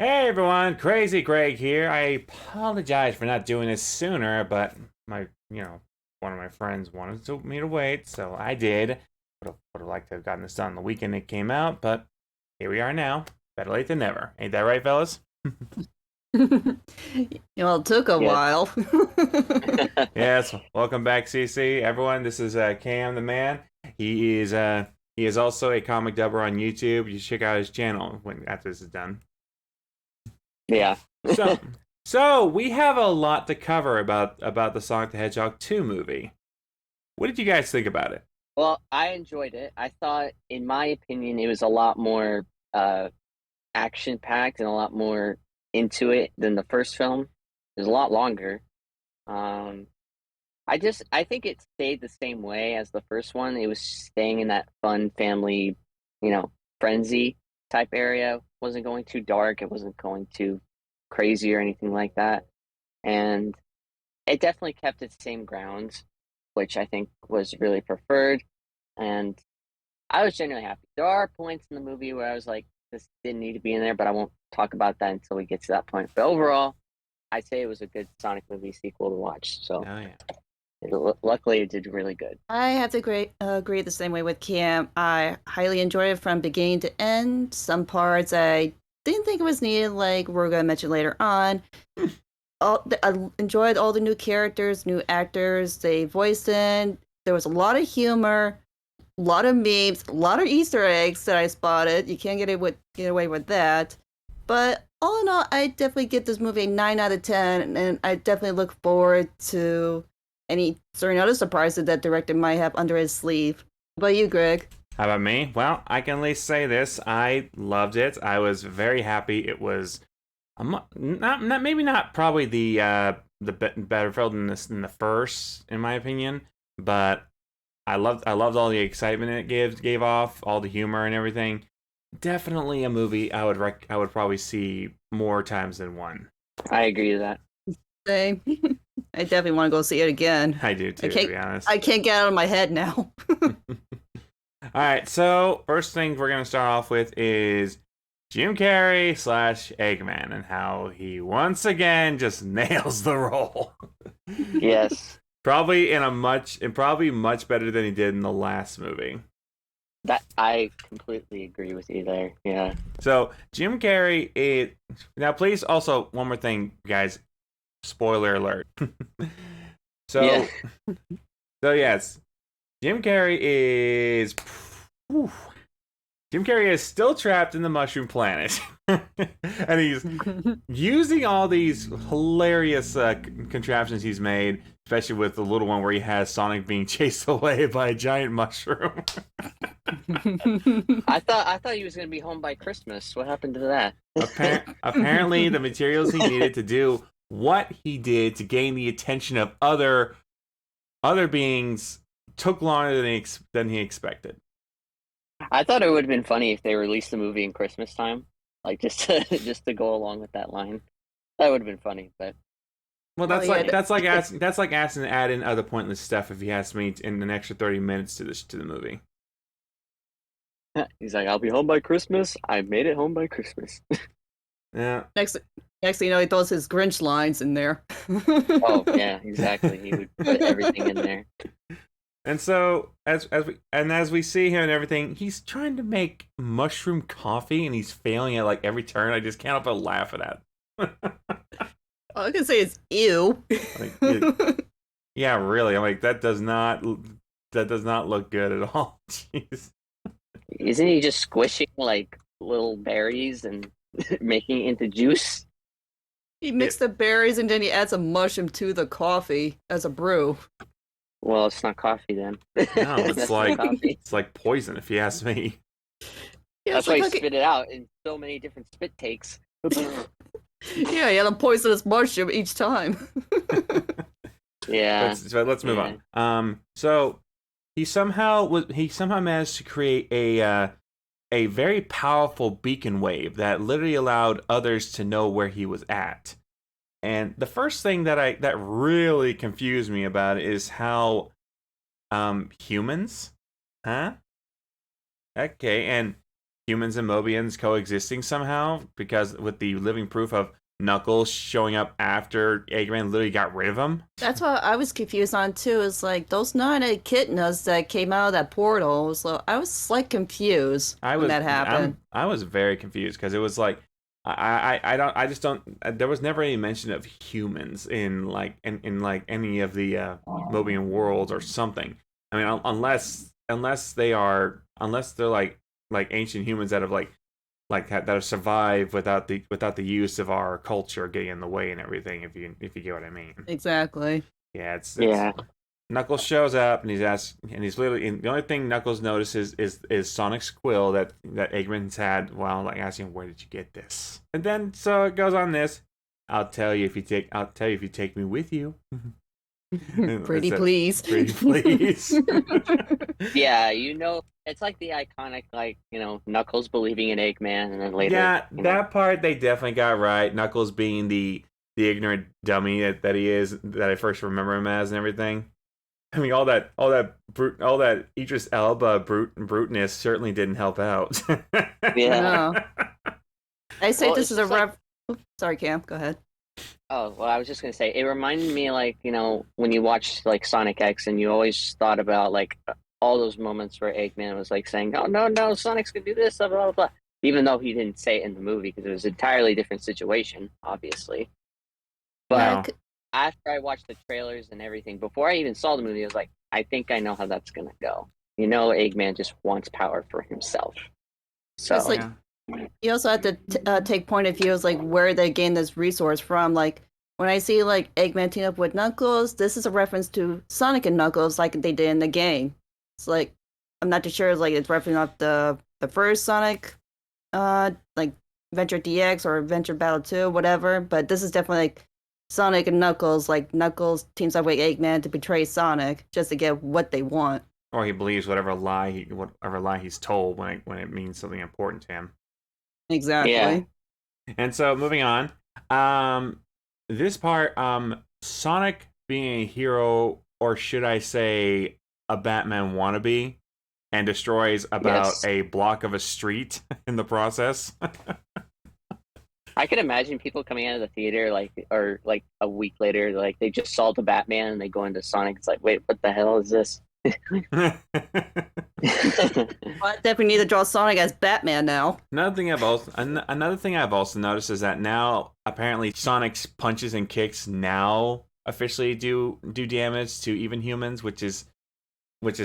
Hey everyone, Crazy Greg here. I apologize for not doing this sooner, but one of my friends wanted me to wait, so I did. Would have liked to have gotten this done the weekend it came out, but here we are now. Better late than never. Ain't that right, fellas? Well, it took a Yes. while. Yes. Welcome back, CC. Everyone, this is Cam the man. He is also a comic dubber on YouTube. You should check out his channel when after this is done. Yeah. So, so we have a lot to cover about the Sonic the Hedgehog 2 movie. What did you guys think about it? Well, I enjoyed it. I thought, in my opinion, it was a lot more action packed and a lot more into it than the first film. It was a lot longer. Um, I think it stayed the same way as the first one. It was staying in that fun family, you know, frenzy type area. Wasn't going too dark. It wasn't going too crazy or anything like that. And it definitely kept its same grounds, which I think was really preferred. And I was genuinely happy. There are points in the movie where I was like, this didn't need to be in there, but I won't talk about that until we get to that point. But overall, I'd say it was a good Sonic movie sequel to watch. So Oh yeah. luckily, it did really good. I have to agree the same way with Cam. I highly enjoyed it from beginning to end. Some parts I didn't think it was needed, like we're going to mention later on. I enjoyed all the new characters, new actors they voiced in. There was a lot of humor, a lot of memes, a lot of Easter eggs that I spotted. You can't get away with that. But all in all, I definitely give this movie a 9 out of 10, and I definitely look forward to any certain other surprises that director might have under his sleeve. What about you, Greg? How about me? Well, I can at least say this. I loved it. I was very happy. It was not maybe not probably the better film in the first, in my opinion, but I loved all the excitement it gave off, all the humor and everything. Definitely a movie I would probably see more times than one. I agree with that. Same. I definitely want to go see it again. I do too, to be honest. I can't get out of my head now. All right, so first thing we're gonna start off with is Jim Carrey slash Eggman and how he once again just nails the role. Yes. Probably much better than he did in the last movie. That I completely agree with you there. Yeah. So Jim Carrey, now please also one more thing, guys. Spoiler alert. so Yeah. so yes, Jim Carrey is. Whew, Jim Carrey is still trapped in the Mushroom Planet, and he's using all these hilarious contraptions he's made, especially with the little one where he has Sonic being chased away by a giant mushroom. I thought he was gonna be home by Christmas. What happened to that? Apparently, the materials he needed to do what he did to gain the attention of other beings took longer than he expected. I thought it would have been funny if they released the movie in Christmas time, like just to go along with that line. That would have been funny, but Well, Yeah, that's like asking to add in other pointless stuff if he has to meet in an extra 30 minutes to the movie. he's like, "I'll be home by Christmas. I made it home by Christmas." Yeah. next thing you know, he throws his Grinch lines in there. Oh yeah, exactly. He would put everything in there. And so as we see him and everything, he's trying to make mushroom coffee and he's failing at like every turn. I just can't help but laugh at that. All I can say is ew. Yeah, really. I'm like that does not look good at all. Jeez. Isn't he just squishing like little berries and making it into juice? He mixed the berries and then he adds a mushroom to the coffee as a brew. Well, it's not coffee then. No, That's it's not like coffee. it's like poison if you ask me. Yeah, That's it's why he like spit it out in so many different spit takes. yeah, he had a poisonous mushroom each time. Yeah. Let's move on. So he somehow managed to create a very powerful beacon wave that literally allowed others to know where he was at. And the first thing that really confused me about it is how humans, huh? Okay, and humans and Mobians coexisting somehow, because with the living proof of Knuckles showing up after Eggman literally got rid of him. That's what I was confused on too. Is like those 9 echidnas that came out of that portal. So I was like confused when that happened. I was very confused because it was like I just don't. There was never any mention of humans in like in like any of the Mobian worlds or something. I mean, unless they're like ancient humans that have that have survived without the use of our culture getting in the way and everything. If you get what I mean. Exactly. Yeah, it's Yeah. Knuckles shows up and he's literally, and the only thing Knuckles notices is Sonic's quill that Eggman's had while like asking, where did you get this? And then so it goes on this. I'll tell you if you take me with you. Pretty please. Pretty please. Yeah, it's like the iconic, like, Knuckles believing in Eggman, and then later. Yeah, that part they definitely got right. Knuckles being the ignorant dummy that he is, that I first remember him as, and everything. I mean, all that Idris Elba bruteness certainly didn't help out. Yeah. No. I say Well, this it's is a just like- Sorry, Cam. Go ahead. Oh, well, I was just gonna say, it reminded me, like, when you watch like Sonic X, and you always thought about like all those moments where Eggman was like saying, "Oh no, Sonic's gonna do this," blah blah blah, even though he didn't say it in the movie because it was an entirely different situation, obviously. But No. after I watched the trailers and everything, before I even saw the movie, I was like, I think I know how that's gonna go. Eggman just wants power for himself. So It's like- You also have to take point of views like where they gain this resource from. Like when I see like Eggman team up with Knuckles, this is a reference to Sonic and Knuckles like they did in the game. It's like I'm not too sure like it's referencing off the first Sonic, like Adventure DX or Adventure Battle 2, whatever. But this is definitely like Sonic and Knuckles. Like Knuckles teams up with Eggman to betray Sonic just to get what they want. Or he believes whatever lie he's told when it means something important to him. Exactly. Yeah. And so moving on, this part, Sonic being a hero, or should I say, a Batman wannabe, and destroys about a block of a street in the process. I can imagine people coming out of the theater or a week later, like they just saw the Batman and they go into Sonic. It's like, wait, what the hell is this? I definitely need to draw Sonic as Batman now. Another thing I've also noticed is that now apparently Sonic's punches and kicks now officially do damage to even humans, which is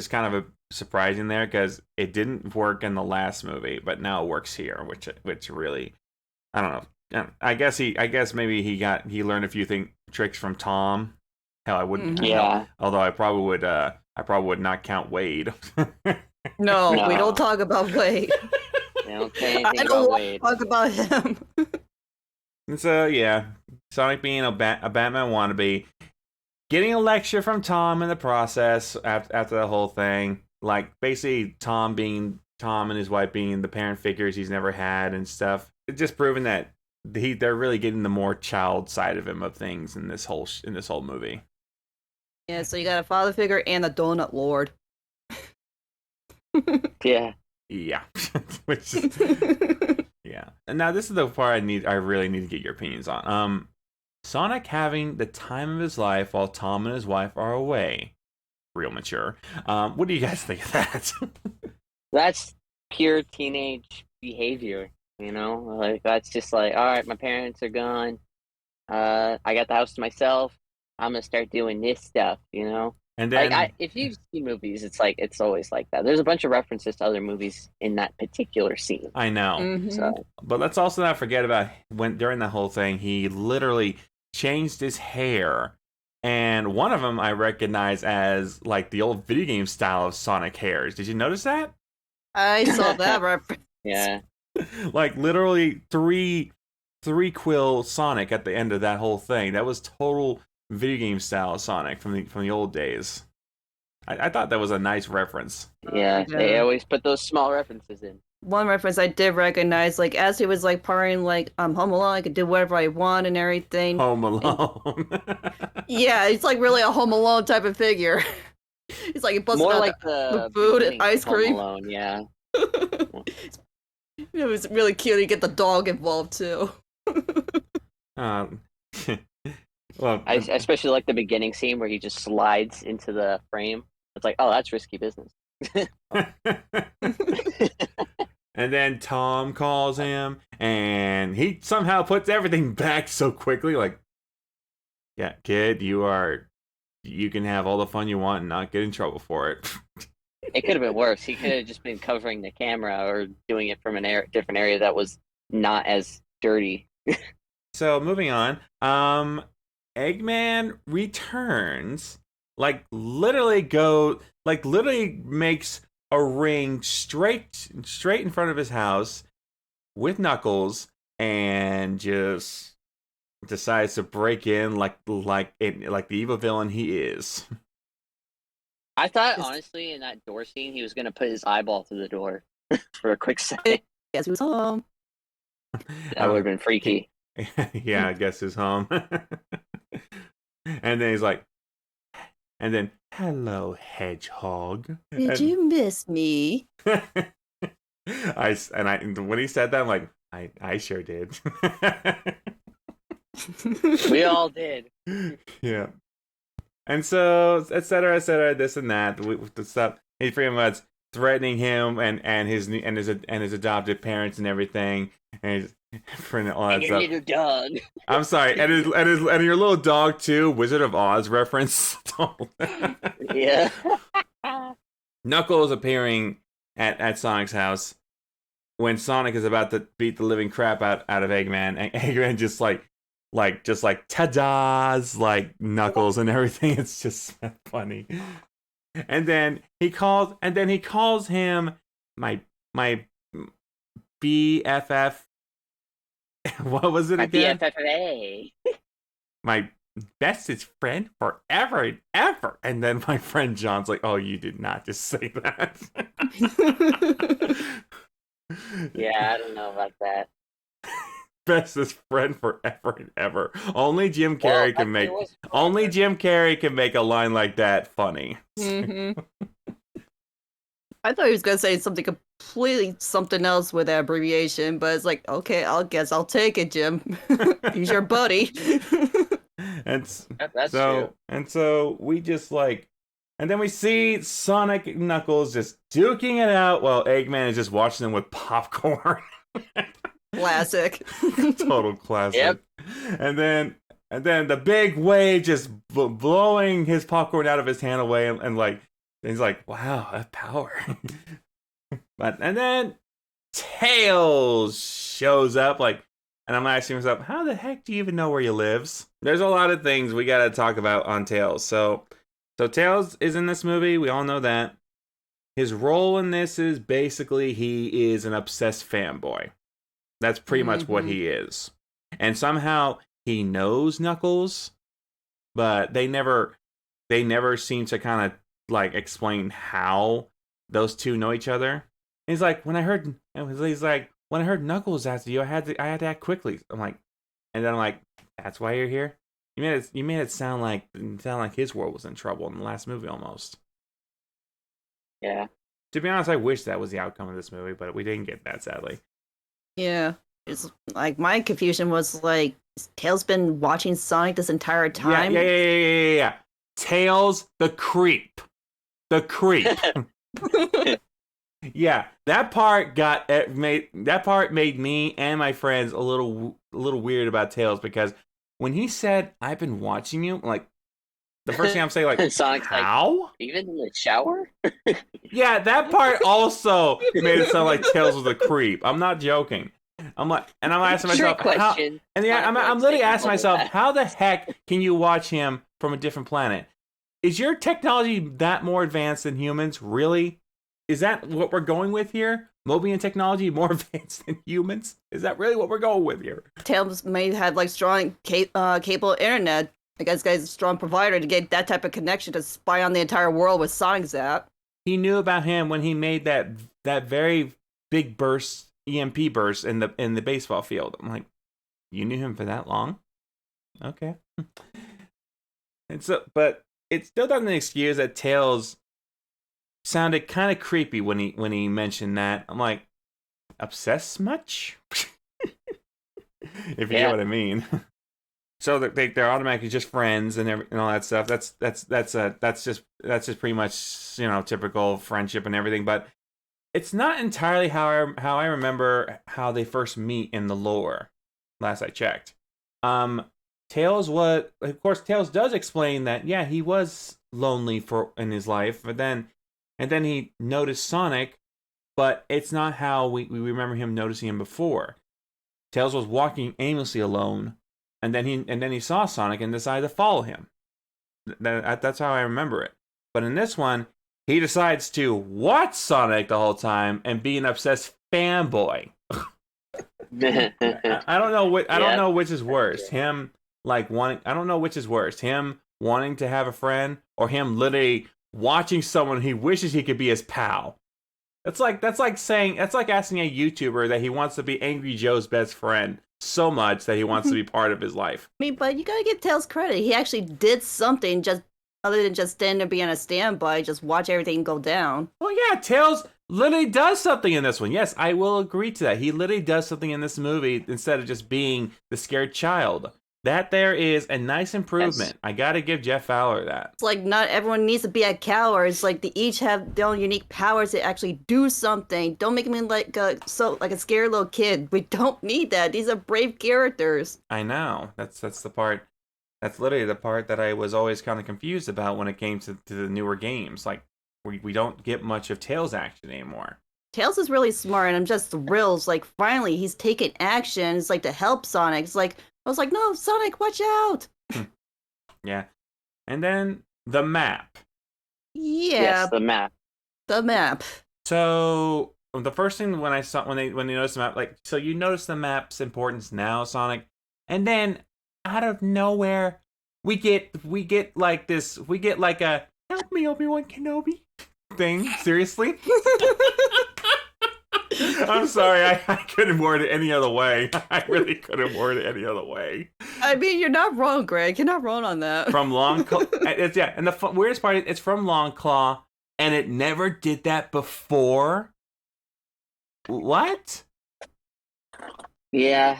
kind of surprising there, because it didn't work in the last movie, but now it works here, which really, I don't know. I guess maybe he learned a few tricks from Tom. Hell, I wouldn't. Yeah. Although I probably would not count Wade. No, we don't talk about Wade. They don't say anything I about don't want Wade. to talk about him. And so yeah, Sonic being a Batman wannabe, getting a lecture from Tom in the process after the whole thing. Like basically Tom and his wife being the parent figures he's never had and stuff. It's just proving that they're really getting the more child side of him of things in this whole movie. Yeah, so you got a father figure and a donut lord. Yeah. Yeah. Which is, yeah. And now this is the part I really need to get your opinions on. Sonic having the time of his life while Tom and his wife are away. Real mature. What do you guys think of that? That's pure teenage behavior, Like, that's just like, all right, my parents are gone. I got the house to myself. I'm gonna start doing this stuff, And then, Like, if you've seen movies, it's like it's always like that. There's a bunch of references to other movies in that particular scene. I know. Mhm. So But let's also not forget about during the whole thing, he literally changed his hair. And one of them I recognize as like the old video game style of Sonic hairs. Did you notice that? I saw that reference. yeah, Like literally three quill Sonic at the end of that whole thing. That was total video game style Sonic from the old days. I thought that was a nice reference. yeah. They always put those small references in. One reference I did recognize, like as he was like partying, like I'm home alone, I could do whatever I want and everything. Home Alone. Yeah, it's like really a Home Alone type of figure. It's like he busted More out like the food and beginning of ice Home cream. Alone, yeah. It was really cute. You get the dog involved too. Um, well, I especially like the beginning scene where he just slides into the frame. It's like, oh, that's risky business. and then Tom calls him, and he somehow puts everything back so quickly. Like, yeah, kid, you can have all the fun you want and not get in trouble for it. It could have been worse. He could have just been covering the camera or doing it from a different area that was not as dirty. So moving on, Eggman returns, literally makes a ring straight in front of his house with Knuckles, and just decides to break in like the evil villain he is. I thought, honestly, in that door scene, he was going to put his eyeball through the door for a quick second. Guess who's home? That would have been freaky. Yeah, I guess his home. And then he's like, and then, hello, hedgehog. Did you miss me? When he said that, I'm like, I sure did. We all did. Yeah. And so, etc., this and that, the stuff. He's pretty much threatening him and his adopted parents and everything, and he's for all that And your stuff. little dog. I'm sorry, and your little dog too. Wizard of Oz reference. Yeah. Knuckles appearing at Sonic's house when Sonic is about to beat the living crap out of Eggman, and Eggman just like ta-da's like Knuckles and everything. It's just funny. And then he calls him my BFF. What was it again? My BFFA. My bestest friend forever and ever. And then my friend John's like, "Oh, you did not just say that." Yeah, I don't know about that. Bestest friend forever and ever. Only Jim Carrey can make a line like that funny. Mm-hmm. I thought he was gonna say something else with that abbreviation, but it's like, okay, I'll take it, Jim. He's your buddy. That's so true. and so we just and then we see Sonic and Knuckles just duking it out while Eggman is just watching them with popcorn. Classic. Total classic. Yep. And then the big wave just blowing his popcorn out of his hand away, and he's like, wow, that power. And then Tails shows up, and I'm asking myself, how the heck do you even know where he lives? There's a lot of things we gotta talk about on Tails. So Tails is in this movie, we all know that. His role in this is basically he is an obsessed fanboy. That's pretty much what he is. And somehow he knows Knuckles, but they never seem to kind of explain how those two know each other. And he's like, when I heard Knuckles after you, I had to act quickly. I'm like, that's why you're here. You made it sound like his world was in trouble in the last movie almost. Yeah. To be honest, I wish that was the outcome of this movie, but we didn't get that, sadly. Yeah. It's like my confusion was like, Tails been watching Sonic this entire time. Yeah. Tails the creep. Yeah, that part made me and my friends a little weird about Tails, because when he said, "I've been watching you," the first thing I'm saying, Sonic's how? Even in the shower? Yeah, that part also made it sound like Tails was a creep. I'm not joking. I'm asking myself, how? And yeah, I'm literally asking myself, how the heck can you watch him from a different planet? Is your technology that more advanced than humans? Really? Is that what we're going with here? Mobian technology more advanced than humans? Is that really what we're going with here? Tails may have strong cable internet. I guess guy's a strong provider to get that type of connection to spy on the entire world with Sonic's app. He knew about him when he made that very big burst, EMP burst in the baseball field. I'm like, you knew him for that long? Okay. And so, but it still doesn't excuse that Tails sounded kind of creepy when he mentioned that. I'm like, obsessed much. If you get Yeah. what I mean. So they're automatically just friends and all that stuff. That's just pretty much typical friendship and everything. But it's not entirely how I remember how they first meet in the lore. Last I checked, Tails of course Tails does explain that yeah he was lonely for in his life, but then he noticed Sonic, but it's not how we remember him noticing him before. Tails was walking aimlessly alone, and then he saw Sonic and decided to follow him. That's how I remember it. But in this one, he decides to watch Sonic the whole time and be an obsessed fanboy. I don't know what I don't Yeah. know which is worse. Him like wanting I don't know which is worse. Him wanting to have a friend or him literally watching someone he wishes he could be his pal. That's like asking a YouTuber that he wants to be Angry Joe's best friend so much that he wants to be part of his life. I mean, but you gotta give Tails credit. He actually did something just other than just stand there being a standby, just watch everything go down. Well, yeah, Tails literally does something in this one. Yes, I will agree to that. He literally does something in this movie instead of just being the scared child. That there is a nice improvement. Yes. I gotta give Jeff Fowler that. It's like not everyone needs to be a coward. It's like they each have their own unique powers to actually do something. Don't make me like a scared little kid. We don't need that. These are brave characters. I know. That's the part. That's literally the part that I was always kind of confused about when it came to the newer games. Like we don't get much of Tails action anymore. Tails is really smart, and I'm just thrilled. It's like finally he's taking action. It's like to help Sonic. It's like I was like, no, Sonic, watch out. Yeah. And then the map. Yeah, Yes, the map. the map. So the first thing when I saw when they noticed the map, like so you notice the map's importance now, Sonic, and then out of nowhere we get like this we get like a help me Obi-Wan Kenobi thing. Seriously? I'm sorry, I couldn't word it any other way. I really couldn't word it any other way. I mean, you're not wrong, Greg. You're not wrong on that. From Long Claw, it's yeah, and the weirdest part is it's from Long Claw, and it never did that before. What? Yeah.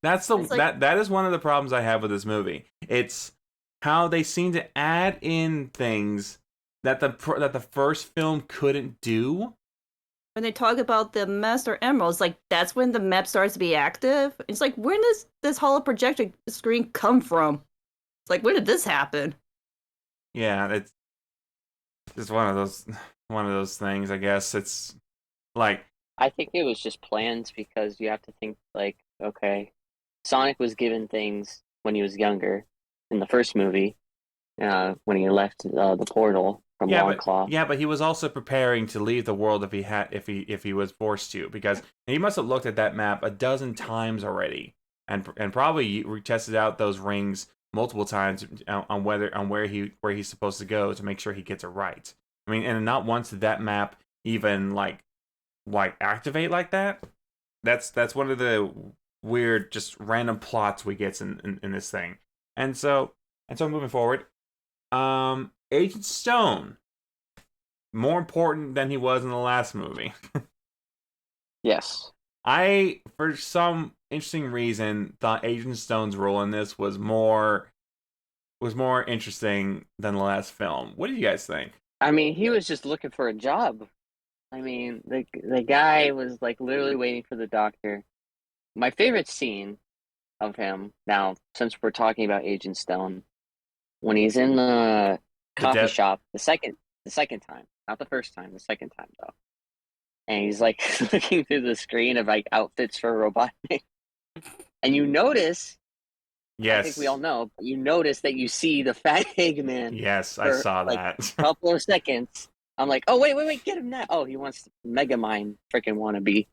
That's the It's like- that is one of the problems I have with this movie. It's how they seem to add in things that the first film couldn't do. When they talk about the Master Emeralds, like that's when the map starts to be active. It's like, where does this hollow projector screen come from? It's like, when did this happen? Yeah, it's just one of those things. I guess it's like I think it was just planned because you have to think like, okay, Sonic was given things when he was younger in the first movie, when he left the portal from Long Claw. but he was also preparing to leave the world if he was forced to, because he must have looked at that map a dozen times already and probably tested out those rings multiple times on where he's supposed to go to make sure he gets it right. I mean, and not once did that map even like activate like that. That's one of the weird just random plots we get in this thing. And so moving forward, Agent Stone, more important than he was in the last movie. Yes. I, for some interesting reason, thought Agent Stone's role in this was more interesting than the last film. What do you guys think? I mean, he was just looking for a job. I mean, the guy was like literally waiting for the doctor. My favorite scene of him, now, since we're talking about Agent Stone, when he's in the coffee shop the second time, not the first time, the second time though, and he's like looking through the screen of like outfits for Robotnik, and you notice, Yes, I think we all know, but you notice that you see the fat Eggman. Yes, I saw like, that. a couple of seconds. I'm like, oh wait, get him now. Oh, he wants Megamind, freaking wannabe.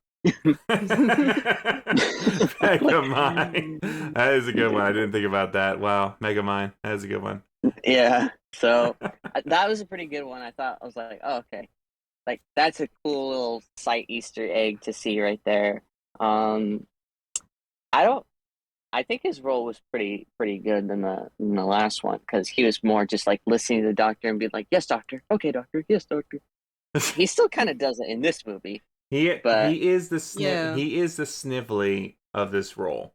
Megamind. That is a good one. I didn't think about that. Wow, Megamind. That is a good one. Yeah. So that was a pretty good one. I was like, oh, okay. Like that's a cool little slight Easter egg to see right there. I think his role was pretty good in the last one because he was more just like listening to the doctor and being like, yes, doctor, okay, doctor, yes, doctor. He still kind of does it in this movie. But he is the Yeah. he is the snivelly of this role.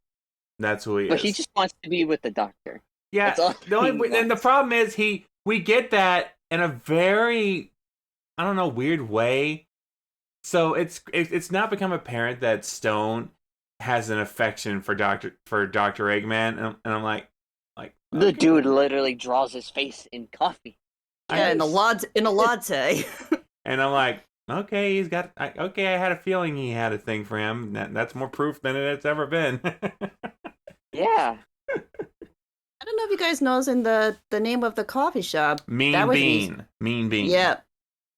That's who he but is. he just wants to be with the doctor. Yeah, That's all the he only and the wants. problem is we get that in a very, I don't know, weird way. So it's not become apparent that Stone has an affection for Doctor Eggman, and I'm like The okay, dude literally draws his face in coffee. Yeah, in a Twice. latte. and I'm like okay, okay. I had a feeling he had a thing for him. That's more proof than it's ever been. Yeah. I don't know if you guys knows in the name of the coffee shop. Mean was Bean, Mean Bean. Yeah.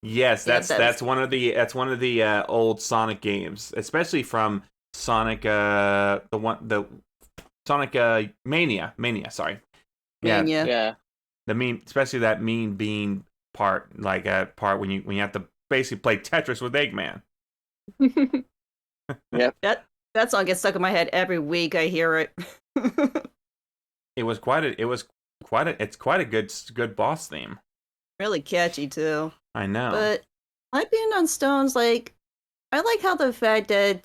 Yes, Yeah, that's one of the old Sonic games, especially from Sonic the Sonic Mania. Sorry, yeah, Mania. Yeah. the mean, especially that Mean Bean part, like a part when you have to basically play Tetris with Eggman. Yep. That song gets stuck in my head every week. I hear it. It's quite a good boss theme. Really catchy too. I know. But my opinion on Stones, like, I like how the fact that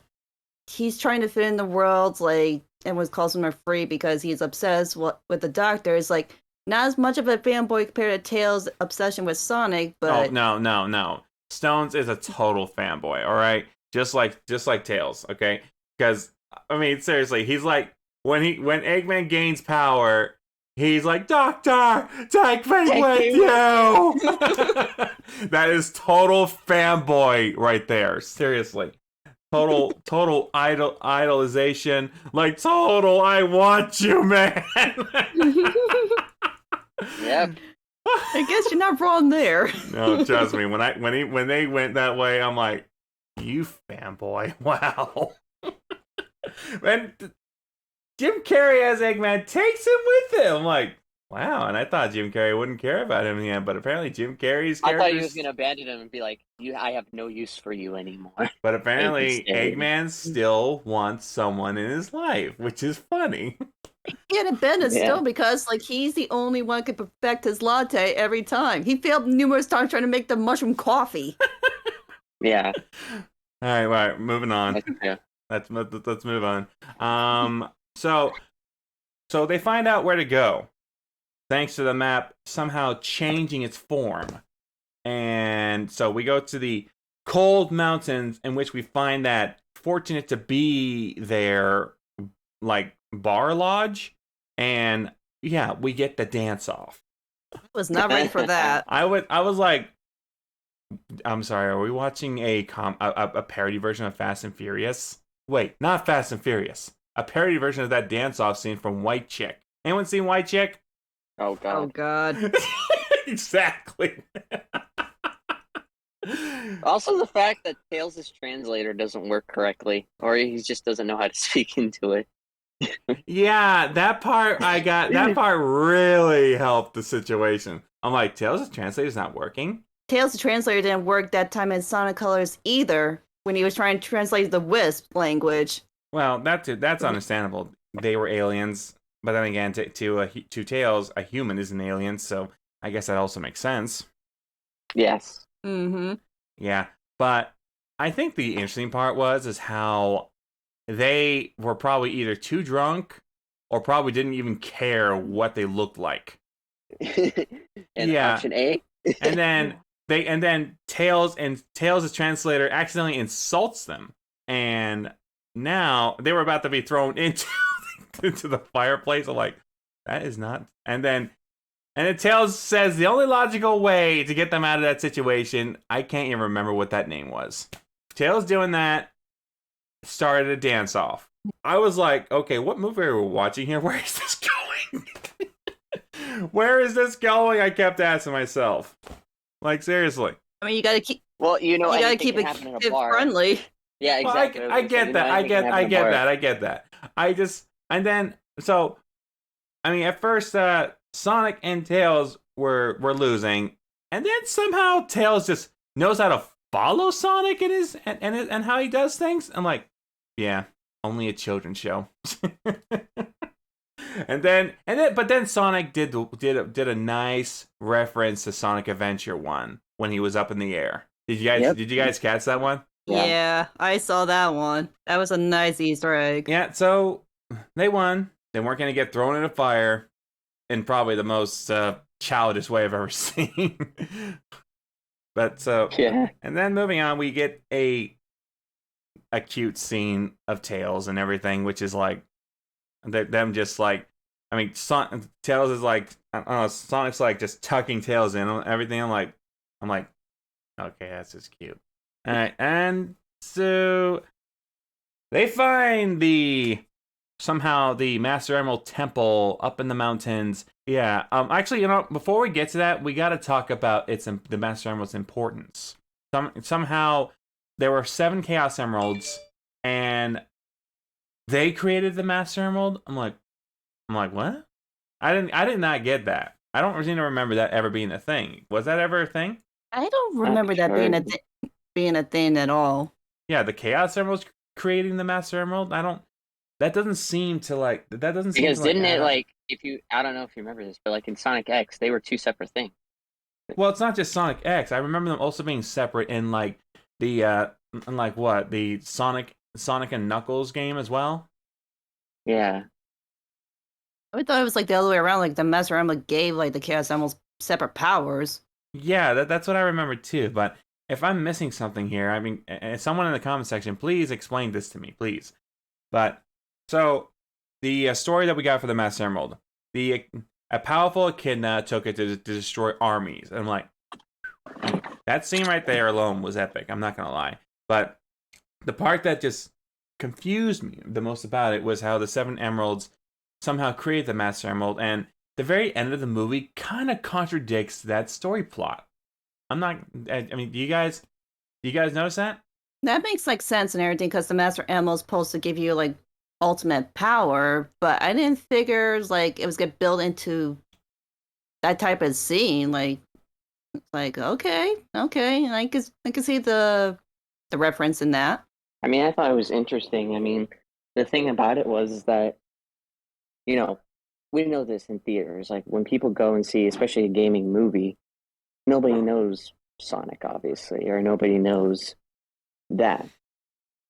he's trying to fit in the world, like, everyone calls him a freak because he's obsessed with the doctor. Is like not as much of a fanboy compared to Tails' obsession with Sonic, but Oh no. Stones is a total fanboy, all right? Just like Tails, okay? Because I mean, seriously, he's like when Eggman gains power, he's like, Doctor, take me with you. That is total fanboy right there. Seriously. Total idolization. Like total I want you, man. Yep. I guess you're not wrong there. No, trust me. When they went that way, I'm like, you fanboy. Wow. And Jim Carrey as Eggman takes him with him. I'm like, wow. And I thought Jim Carrey wouldn't care about him again, but apparently Jim Carrey's I character. thought he was gonna abandon him and be like, I have no use for you anymore." But apparently Stay. Eggman still wants someone in his life, which is funny. Yeah, and Ben is Yeah. still because like he's the only one who could perfect his latte every time. He failed numerous times trying to make the mushroom coffee. Yeah. All right, moving on. Yeah. Let's move on. So they find out where to go, thanks to the map somehow changing its form, and so we go to the cold mountains, in which we find that fortunate to be there, like bar lodge, and yeah, we get the dance off. I was not ready for that. I was like, I'm sorry, are we watching a parody version of Fast and Furious? Wait, not Fast and Furious. A parody version of that dance-off scene from White Chick. Anyone seen White Chick? Oh Oh god. god. Exactly. Also, the fact that Tails' translator doesn't work correctly, or he just doesn't know how to speak into it. Yeah, that part really helped the situation. I'm like, Tails' translator's not working? Tails the translator didn't work that time in Sonic Colors either when he was trying to translate the Wisp language. Well, that's understandable. They were aliens, but then again, to Tails, a human is an alien, so I guess that also makes sense. Yes. Mm-hmm. Yeah, but I think the interesting part is how they were probably either too drunk or probably didn't even care what they looked like. And Yeah. option A. And then Tails' translator accidentally insults them, and now they were about to be thrown into the fireplace. I'm like, that is not. And then Tails says the only logical way to get them out of that situation, I can't even remember what that name was. Tails doing that started a dance off. I was like, okay, what movie are we watching here? Where is this going? Where is this going? I kept asking myself. Like, seriously. I mean, you gotta keep. Well, you know, You gotta anything keep can it happen in a kid bar. friendly. Yeah, Well, exactly. I get that. I get that. I just, I mean, at first, Sonic and Tails were losing, and then somehow Tails just knows how to follow Sonic and how he does things. I'm like, yeah, only a children's show. But then Sonic did a nice reference to Sonic Adventure 1 when he was up in the air. Did you guys catch that one? Yeah. Yeah, I saw that one. That was a nice Easter egg. Yeah, so they won. They weren't going to get thrown in a fire in probably the most childish way I've ever seen. But so, Yeah. and then moving on, we get a cute scene of Tails and everything, which is like them just like, I mean, Tails is like, I don't know, Sonic's like just tucking Tails in and everything. I'm like, okay, that's just cute. All right, and so they find somehow the Master Emerald Temple up in the mountains. Yeah. Actually, before we get to that, we got to talk about the Master Emerald's importance. Somehow there were 7 Chaos Emeralds, and they created the Master Emerald. I'm like, what? I did not get that. I don't seem to remember that ever being a thing. Was that ever a thing? I don't Not remember that sure. being a thing at all. Yeah, the Chaos Emeralds creating the Master Emerald. I don't. That doesn't seem to like. That doesn't seem Because to like didn't add it up. like if you I don't know if you remember this, but like in Sonic X, they were 2 separate things. Well, it's not just Sonic X. I remember them also being separate in like in like what the Sonic and Knuckles game as well. Yeah. I thought it was like the other way around. Like the Master Emerald gave like the Chaos Emeralds separate powers. Yeah, that's what I remember too. But if I'm missing something here, I mean, someone in the comment section, please explain this to me, please. But so the story that we got for the Master Emerald, the a powerful echidna took it to destroy armies. And I'm like, that scene right there alone was epic. I'm not gonna lie. But the part that just confused me the most about it was how the 7 emeralds somehow created the Master Emerald, and the very end of the movie kind of contradicts that story plot. I'm not. I mean, do you guys notice that? That makes like sense and everything because the Master Emerald's supposed to give you like ultimate power, but I didn't figure like it was get built into that type of scene. Like okay, and I can see the reference in that. I mean, I thought it was interesting. I mean, the thing about it was that, you know, we know this in theaters. Like when people go and see, especially a gaming movie, nobody knows Sonic, obviously, or nobody knows that.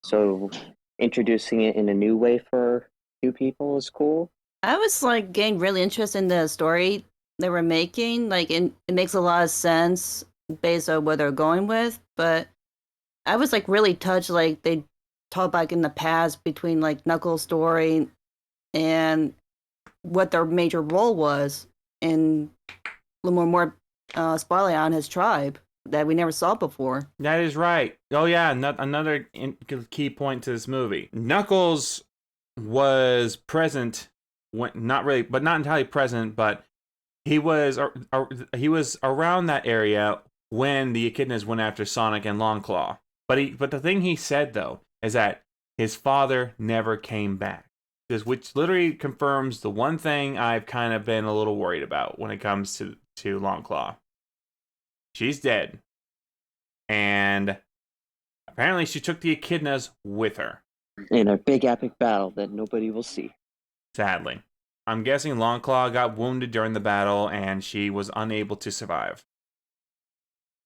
So introducing it in a new way for new people is cool. I was like getting really interested in the story they were making. Like it makes a lot of sense based on what they're going with, but I was like really touched like they talk back in the past between like Knuckles' story and what their major role was in a little more spotlight on his tribe that we never saw before. That is right. Oh yeah, another key point to this movie. Knuckles was present when not really, but not entirely present, but he was around that area when the echidnas went after Sonic and Longclaw. But the thing he said though is that his father never came back. Which literally confirms the one thing I've kind of been a little worried about when it comes to Longclaw. She's dead. And apparently she took the echidnas with her. In a big epic battle that nobody will see. Sadly. I'm guessing Longclaw got wounded during the battle and she was unable to survive.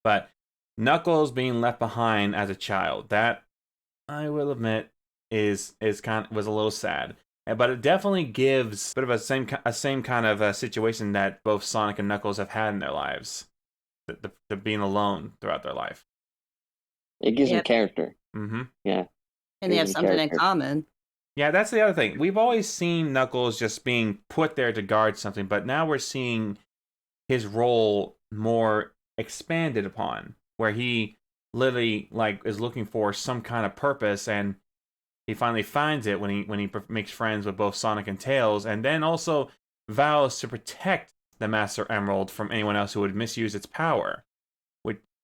But Knuckles being left behind as a child, that I will admit is was a little sad. But it definitely gives a bit of a same kind of a situation that both Sonic and Knuckles have had in their lives, the being alone throughout their life. It gives them Yep. character. Mm-hmm. Yeah. And they have Gives them something in character. common. Yeah, that's the other thing. We've always seen Knuckles just being put there to guard something, but now we're seeing his role more expanded upon, where he literally like is looking for some kind of purpose, and he finally finds it when he makes friends with both Sonic and Tails, and then also vows to protect the Master Emerald from anyone else who would misuse its power,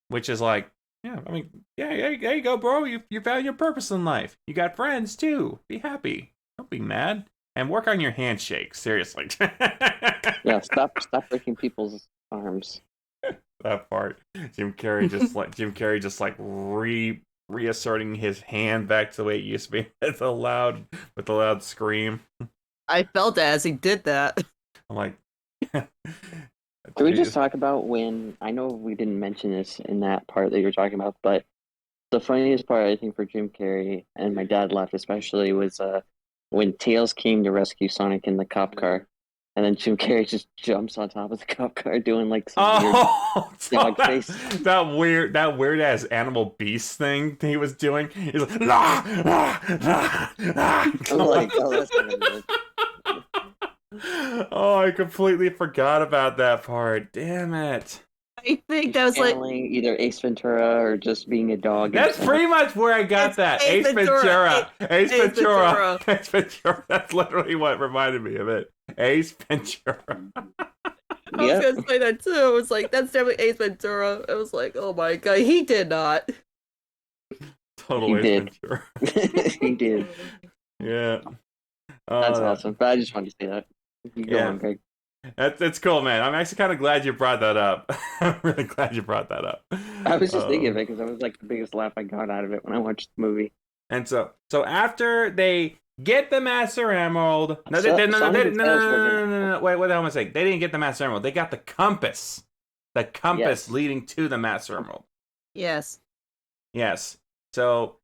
which is like, yeah, I mean, yeah, there you go, bro. You found your purpose in life. You got friends too. Be happy. Don't be mad. And work on your handshake. Seriously. Yeah, stop breaking people's arms. That part. Jim Carrey just like reasserting his hand back to the way it used to be with a loud scream. I felt it as he did that. I'm like, Can we just talk about when I know we didn't mention this in that part that you're talking about, but The funniest part, I think, for Jim Carrey and my dad laughed especially was when Tails came to rescue Sonic in the cop car, and then Jim Carrey just jumps on top of the cop car doing like some weird dog face. That weird ass animal beast thing he was doing. He's like, la, la, la, la. I'm like, oh, that's kind of weird. Oh, I completely forgot about that part. Damn it. I think that was like Channeling either Ace Ventura or just being a dog. That's pretty much where I got It's that. Ace Ace Ventura. Ace Ventura. Ventura. Ace Ventura. That's literally what reminded me of it. Ace Ventura. I was gonna say that too. It was like that's definitely Ace Ventura. I was like, oh my god, he did not. Total He Ace did. Ventura. He did. Yeah. That's awesome. But I just wanted to say that. You go on, Greg. That's cool, man. I'm actually kind of glad you brought that up. I'm really glad you brought that up. I was just thinking of it because that was like the biggest laugh I got out of it when I watched the movie. And so after they get the Master Emerald, no, wait, what the hell am I saying? They didn't get the Master Emerald. They got the compass Yes. leading to the Master Emerald. Yes. So,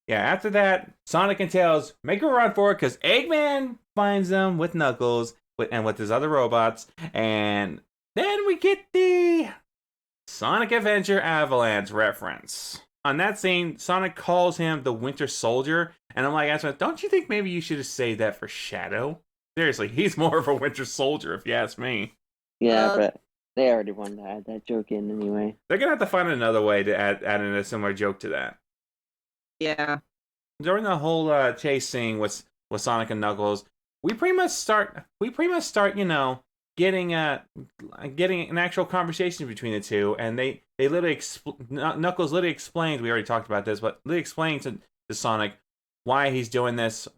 yeah, after that, Sonic and Tails make a run for it because Eggman finds them with Knuckles and with his other robots, and then we get the Sonic Adventure Avalanche reference. On that scene, Sonic calls him the Winter Soldier, and I'm like, don't you think maybe you should have saved that for Shadow? Seriously, he's more of a Winter Soldier, if you ask me. Yeah, but they already wanted to add that joke in anyway. They're gonna have to find another way to add in a similar joke to that. Yeah. During the whole chase scene with Sonic and Knuckles, we pretty much start, getting an actual conversation between the two, and they literally Knuckles literally explains, we already talked about this, but literally explains to Sonic why he's doing this,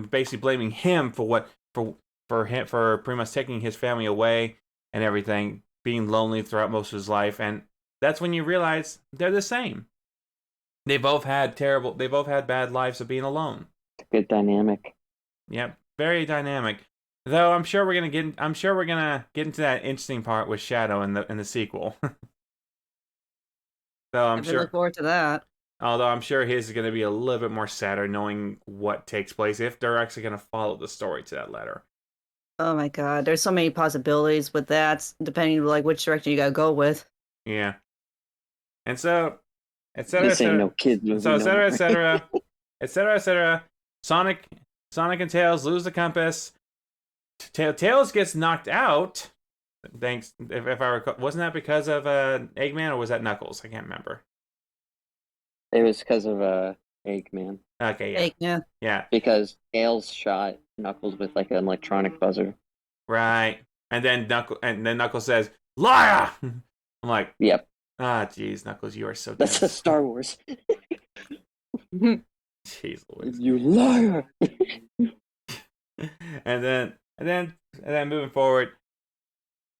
basically blaming him for pretty much taking his family away and everything, being lonely throughout most of his life, and that's when you realize they're the same. They both had bad lives of being alone. Good dynamic. Yep, very dynamic. Though I'm sure we're gonna get into that interesting part with Shadow in the sequel. So I'm sure. Look forward to that. Although I'm sure his is gonna be a little bit more sadder, knowing what takes place if they're actually gonna follow the story to that letter. Oh my god, there's so many possibilities with that, depending like which direction you gotta go with. Yeah. And so, This ain't no kid movie. So, etc. Sonic and Tails lose the compass. Tails gets knocked out. Thanks, if I recall, wasn't that because of Eggman, or was that Knuckles? I can't remember. It was because of Eggman. Okay, yeah. Yeah. Because Tails shot Knuckles with like an electronic buzzer. Right. And then Knuckles says, "Liar!" I'm like, yep. Ah, jeez, Knuckles, you are so That's a Star Wars. Jeez Louise. You liar. And then moving forward,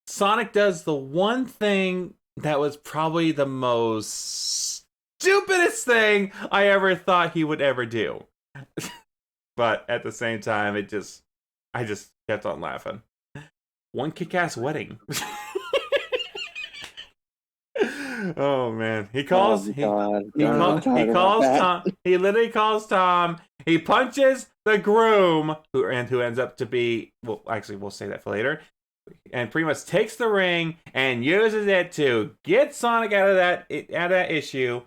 Sonic does the one thing that was probably the most stupidest thing I ever thought he would ever do. But at the same time, I just kept on laughing. One kick-ass wedding. Oh man, he calls Tom. He literally calls Tom. He punches the groom, who ends up to be, well, actually we'll say that for later, and pretty much takes the ring and uses it to get Sonic out of that issue.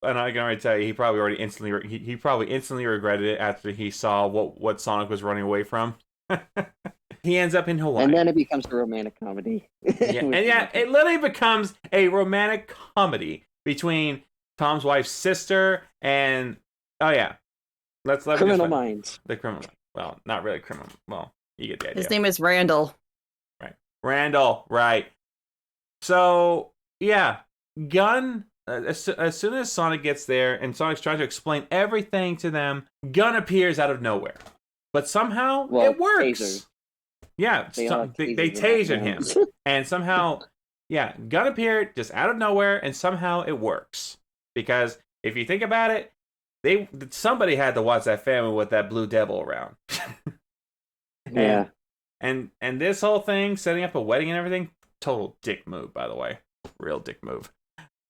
And I can already tell you, he probably instantly regretted it after he saw what Sonic was running away from. He ends up in Hawaii. And then it becomes a romantic comedy. It literally becomes a romantic comedy between Tom's wife's sister and Criminal Minds. The Criminal. Well, not really criminal. Well, you get the idea. His name is Randall. Right. Randall, right. So, yeah, Gun, as soon as Sonic gets there and Sonic's trying to explain everything to them, Gun appears out of nowhere. But somehow it works. Tasers. Yeah, they tasered him. And somehow, Gun appeared just out of nowhere, and somehow it works. Because if you think about it, somebody had to watch that family with that blue devil around. Yeah. And this whole thing, setting up a wedding and everything, total dick move, by the way. Real dick move.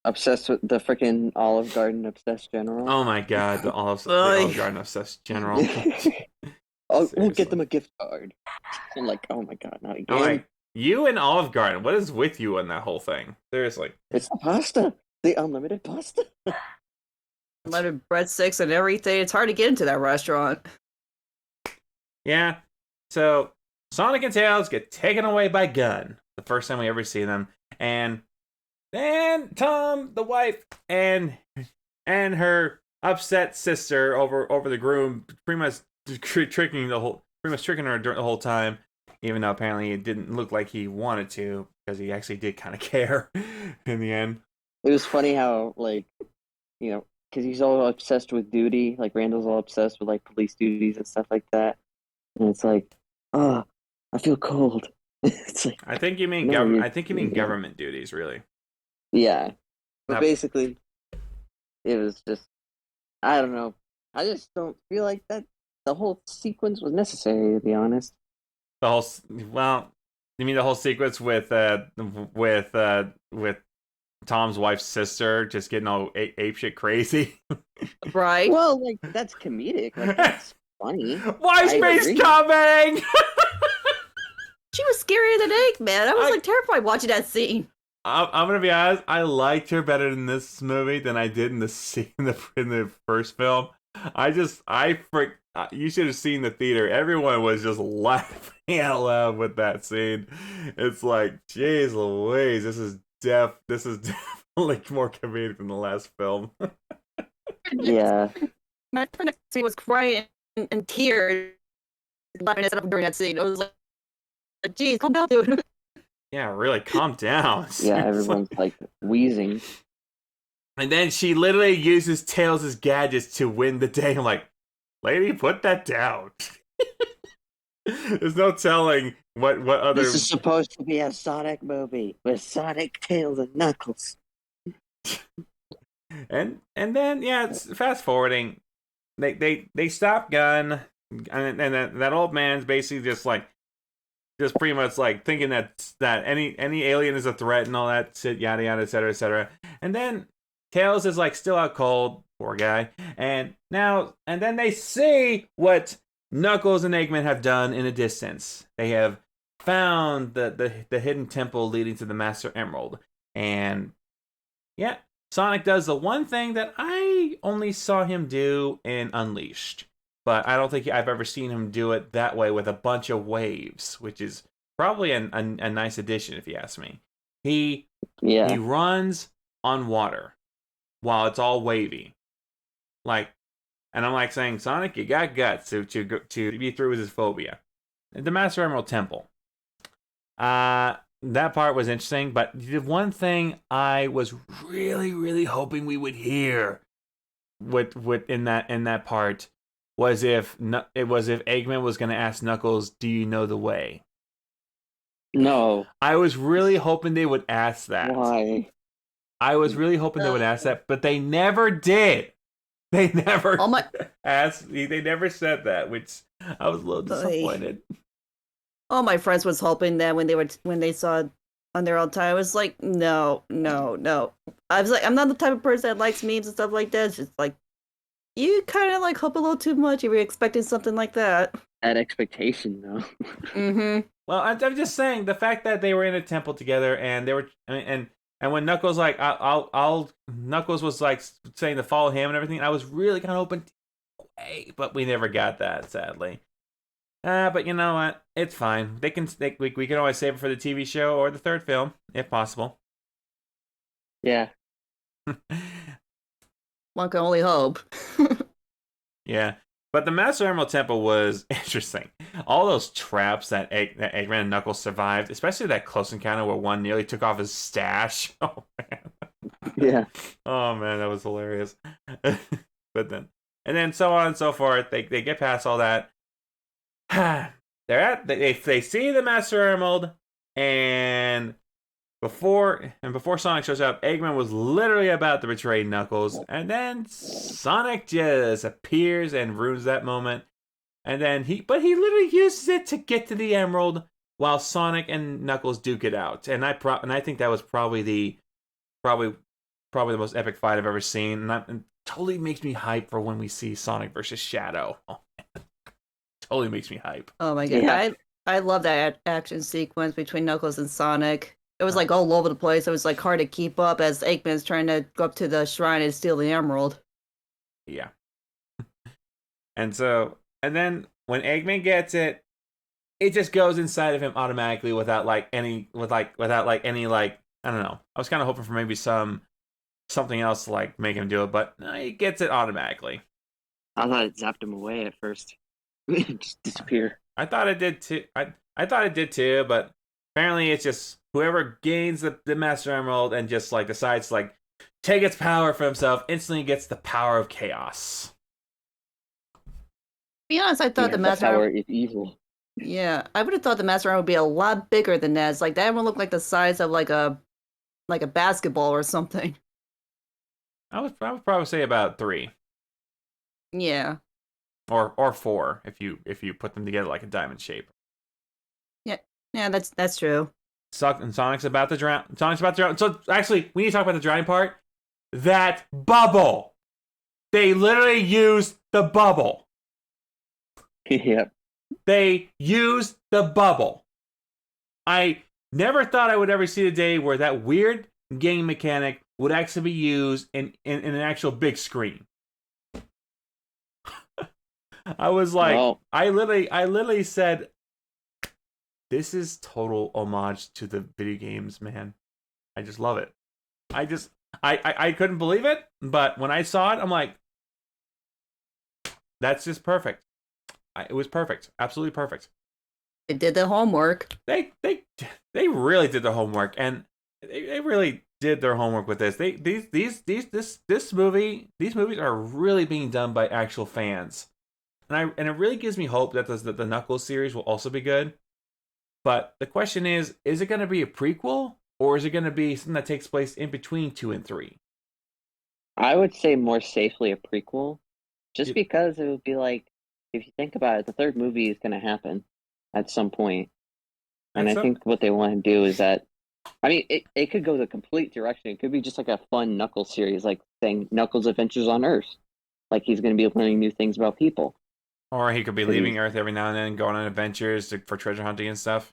Obsessed with the freaking Olive Garden obsessed general. Oh my god, the Oy. Olive Garden obsessed general. We'll get Seriously. them a gift card. I'm like, oh my god, not I'm again. like, you and Olive Garden, what is with you in that whole thing? Seriously. It's the pasta. The unlimited pasta. Unlimited breadsticks and everything. It's hard to get into that restaurant. Yeah. So Sonic and Tails get taken away by Gun. The first time we ever see them. And then Tom, the wife, and her upset sister over the groom pretty much tricking her the whole time, even though apparently it didn't look like he wanted to, because he actually did kind of care in the end. It was funny how, like, because he's all obsessed with duty. Like, Randall's all obsessed with, like, police duties and stuff like that. And it's like, oh, I feel cold. It's like, I think you mean no, I think you mean government duties, really. yeah. But Now, basically, it was just, I don't know. I just don't feel like that the whole sequence was necessary, to be honest. the whole well, you mean the whole sequence with Tom's wife's sister just getting all apeshit crazy? Right? Well, like, that's comedic. Like, that's funny. Why I space agree. coming? She was scarier than Eggman. I was like terrified watching that scene. I'm gonna be honest. I liked her better in this movie than I did in the scene in the first film. You should have seen the theater. Everyone was just laughing out loud with that scene. It's like, jeez Louise, this is definitely more comedic than the last film. Yeah. My friend next to me was crying in tears, laughing at up during that scene. I was like, geez, calm down, dude. Yeah, really, calm down. Yeah, everyone's like wheezing. And then she literally uses Tails' gadgets to win the day. I'm like, lady, put that down. There's no telling what other. This is supposed to be a Sonic movie with Sonic, Tails, and Knuckles. And then yeah, it's fast forwarding. They stop Gun, and that old man's basically just pretty much like thinking that any alien is a threat and all that shit, yada yada, etc. And then Tails is like still out cold, poor guy. And then they see what Knuckles and Eggman have done in a distance. They have found the hidden temple leading to the Master Emerald. And yeah, Sonic does the one thing that I only saw him do in Unleashed. But I don't think I've ever seen him do it that way with a bunch of waves, which is probably a nice addition if you ask me. He runs on water while it's all wavy. Like, and I'm like saying, Sonic, you got guts to be through with his phobia. The Master Emerald Temple. That part was interesting, but the one thing I was really, really hoping we would hear in that part was if Eggman was going to ask Knuckles, "Do you know the way?" No. I was really hoping they would ask that. Why? I was really hoping they would ask that, but they never did. They never asked. They never said that, which I was a little disappointed. All my friends was hoping that when they saw it on their own time, I was like, no. I was like, I'm not the type of person that likes memes and stuff like that. It's just like, you kind of like hope a little too much if you're expecting something like that. That expectation, though. Mm-hmm. Well, I'm just saying the fact that they were in a temple together and they were, and when Knuckles like Knuckles was like saying to follow him and everything, I was really kind of hoping, but we never got that, sadly. But you know what? It's fine. We can always save it for the TV show or the third film, if possible. Yeah. One can only hope. Yeah. But the Master Emerald Temple was interesting. All those traps that Eggman and Knuckles survived, especially that close encounter where one nearly took off his stash. Oh, man. Yeah. Oh, man, that was hilarious. And then so on and so forth. They get past all that. They see the Master Emerald, and before Sonic shows up, Eggman was literally about to betray Knuckles, and then Sonic just appears and ruins that moment. And then he literally uses it to get to the Emerald while Sonic and Knuckles duke it out. And I think that was probably probably the most epic fight I've ever seen, and that totally makes me hype for when we see Sonic versus Shadow. Oh, man. Totally makes me hype. Oh my god, Yeah. I love that action sequence between Knuckles and Sonic. It was like all over the place. It was like hard to keep up as Eggman's trying to go up to the shrine and steal the emerald. Yeah. And then when Eggman gets it, it just goes inside of him automatically without any I don't know. I was kind of hoping for maybe something else to like make him do it, but no, he gets it automatically. I thought it zapped him away at first. Just disappear. I thought it did too. I thought it did too, but apparently it's just whoever gains the Master Emerald and just like decides to like take its power for himself instantly gets the power of chaos. To be honest, I thought the The Master power is evil. Yeah, I would have thought the Master Emerald would be a lot bigger than that. It's like that one looked like the size of like a basketball or something. I would probably say about 3 Yeah. or 4 if you put them together like a diamond shape. Yeah, that's true. Sonic's about to drown. So actually, we need to talk about the drowning part. That bubble. They literally used the bubble. Yep. They used the bubble. I never thought I would ever see the day where that weird game mechanic would actually be used in an actual big screen. I was like, Well, I literally said, this is total homage to the video games, man. I just love it. I couldn't believe it, but when I saw it, I'm like, that's just perfect. It was perfect, absolutely perfect. They did the homework. They really did their homework, and they really did their homework with this. These movies are really being done by actual fans, and it really gives me hope that the Knuckles series will also be good. But the question is it going to be a prequel, or is it going to be something that takes place in between 2 and 3? I would say more safely a prequel, just because it would be like, if you think about it, the third movie is going to happen at some point. And I think what they want to do is that, I mean, it could go the complete direction. It could be just like a fun Knuckles series, like saying Knuckles Adventures on Earth. Like he's going to be learning new things about people. Or he could be leaving Earth every now and then, going on adventures for treasure hunting and stuff.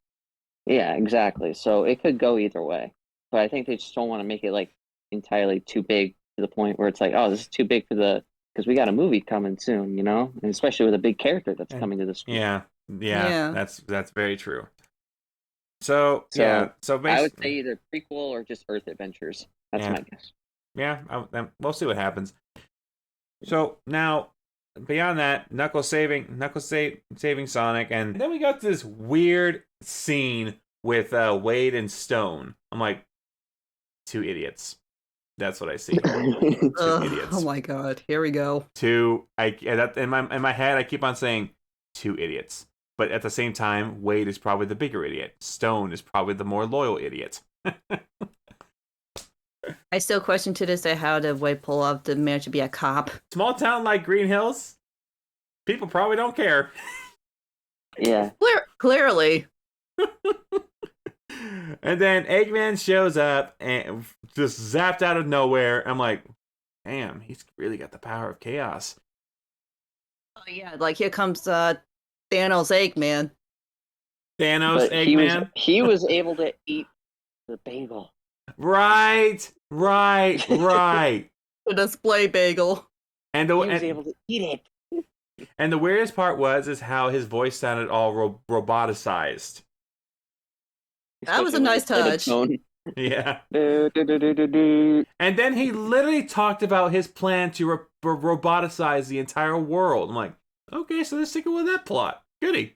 Yeah, exactly. So it could go either way. But I think they just don't want to make it like entirely too big to the point where it's like, oh, this is too big because we got a movie coming soon, you know? And especially with a big character that's coming to the screen. Yeah. That's very true. So basically, I would say either prequel or just Earth Adventures. That's my guess. Yeah, we'll see what happens. So now, beyond that, Knuckles saving Sonic, and then we got this weird scene with Wade and Stone. I'm like, 2 idiots. That's what I see. 2 idiots. Oh my god, here we go. In my head, I keep on saying 2 idiots. But at the same time, Wade is probably the bigger idiot. Stone is probably the more loyal idiot. I still question to this day how did Wade pull off to manage to be a cop. Small town like Green Hills, people probably don't care. Yeah. Clearly. And then Eggman shows up and just zapped out of nowhere. I'm like, damn, he's really got the power of chaos. Oh yeah, like here comes Thanos Eggman. Thanos But Eggman. He was able to eat the bagel. Right. The display bagel. And He was able to eat it. And the weirdest part is how his voice sounded all roboticized. That was a nice touch. Yeah. And then he literally talked about his plan to roboticize the entire world. I'm like, okay, so they're sticking with that plot. Goody.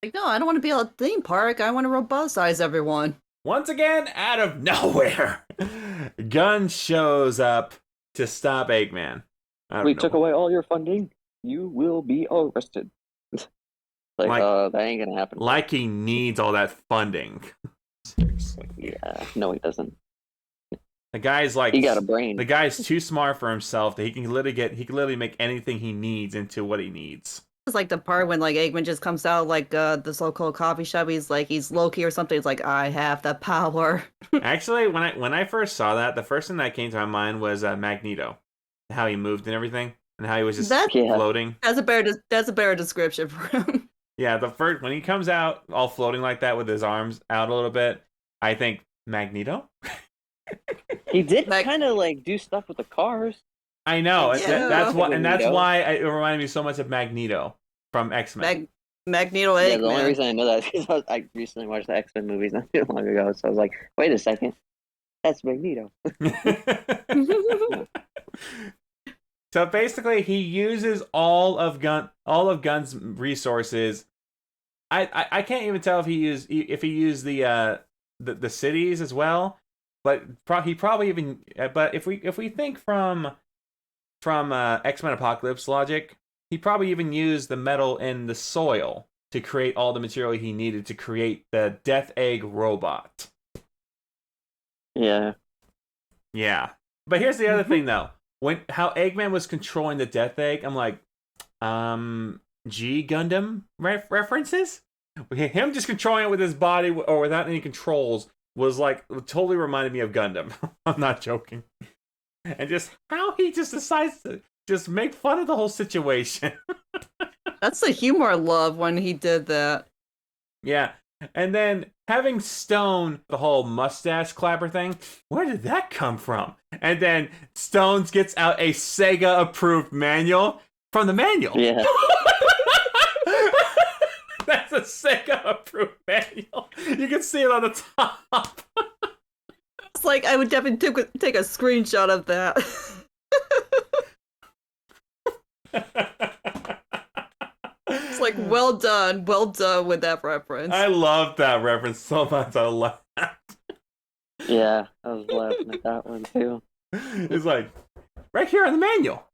Like, no, I don't want to be a theme park. I want to roboticize everyone. Once again, out of nowhere, Gunn shows up to stop Eggman. We took away all your funding. You will be arrested. That ain't gonna happen. Like he needs all that funding. Seriously. Yeah, no, he doesn't. The guy's like, he got a brain. The guy's too smart for himself that he can literally make anything he needs into what he needs. It's like the part when like Eggman just comes out like the so-called coffee shop. He's Loki or something. It's like I have the power. Actually, when I first saw that, the first thing that came to my mind was Magneto, how he moved and everything, and how he was just That Yeah. floating. that's a better description for him. Yeah, the first when he comes out all floating like that with his arms out a little bit, I think Magneto. He did Like- kind of like do stuff with the cars. I know. Yeah. That's why, and that's Magneto. why it reminded me so much of Magneto from X-Men. Magneto Yeah, the only Eggman. reason I know that is because I recently watched the X-Men movies not too long ago, so I was like, wait a second, that's Magneto. So basically, he uses all of Gunn's resources. I can't even tell if he used the cities as well, but he probably even. But if we think from X-Men Apocalypse logic, he probably even used the metal in the soil to create all the material he needed to create the Death Egg robot. Yeah. Yeah. But here's the other thing though. How Eggman was controlling the Death Egg, I'm like, G Gundam references? Him just controlling it with his body or without any controls was like totally reminded me of Gundam. I'm not joking. And just how he just decides to just make fun of the whole situation. That's the humor I love when he did that. Yeah. And then having Stone, the whole mustache clapper thing, where did that come from? And then Stones gets out a Sega approved manual from the manual. Yeah. That's a Sega approved manual. You can see it on the top. It's like I would definitely take a screenshot of that. It's like well done with that reference. I love that reference so much. I love that. Yeah, I was laughing at that one too. It's like right here on the manual.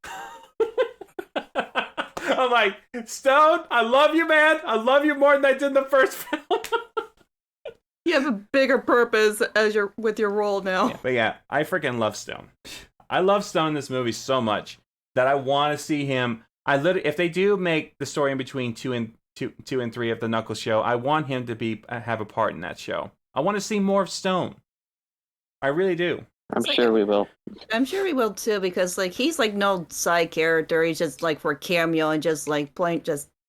I'm like, Stone, I love you, man. I love you more than I did in the first film. You have a bigger purpose as with your role now. Yeah, but yeah, I freaking love Stone. I love Stone in this movie so much that I want to see him. If they do make the story in between two and 3 of the Knuckles show, I want him to have a part in that show. I want to see more of Stone. I really do. I'm sure we will. I'm sure we will too, because like he's like no side character. He's just like for cameo and just like play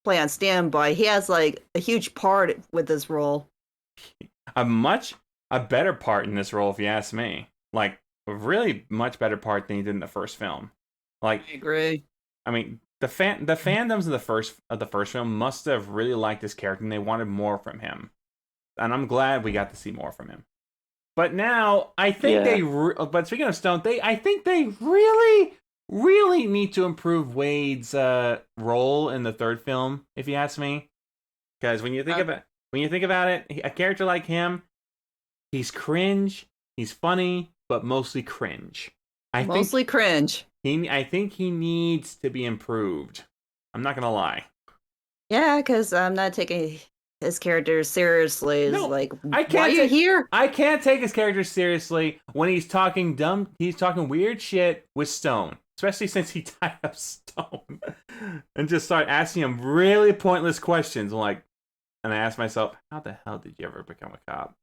on standby. He has like a huge part with this role. A better part in this role, if you ask me. Like a really much better part than he did in the first film. Like I agree. I mean, the fandoms of the first film must have really liked this character and they wanted more from him. And I'm glad we got to see more from him. But now I think but speaking of Stone, I think they really need to improve Wade's role in the third film, if you ask me. Because when you think about it, a character like him, he's cringe, he's funny, but mostly cringe. Cringe. I think he needs to be improved. I'm not gonna lie. Yeah, because I'm not taking his character seriously. It's No, like, I can't why are you here? I can't take his character seriously when he's talking weird shit with Stone. Especially since he tied up Stone and just started asking him really pointless questions. And I asked myself, how the hell did you ever become a cop?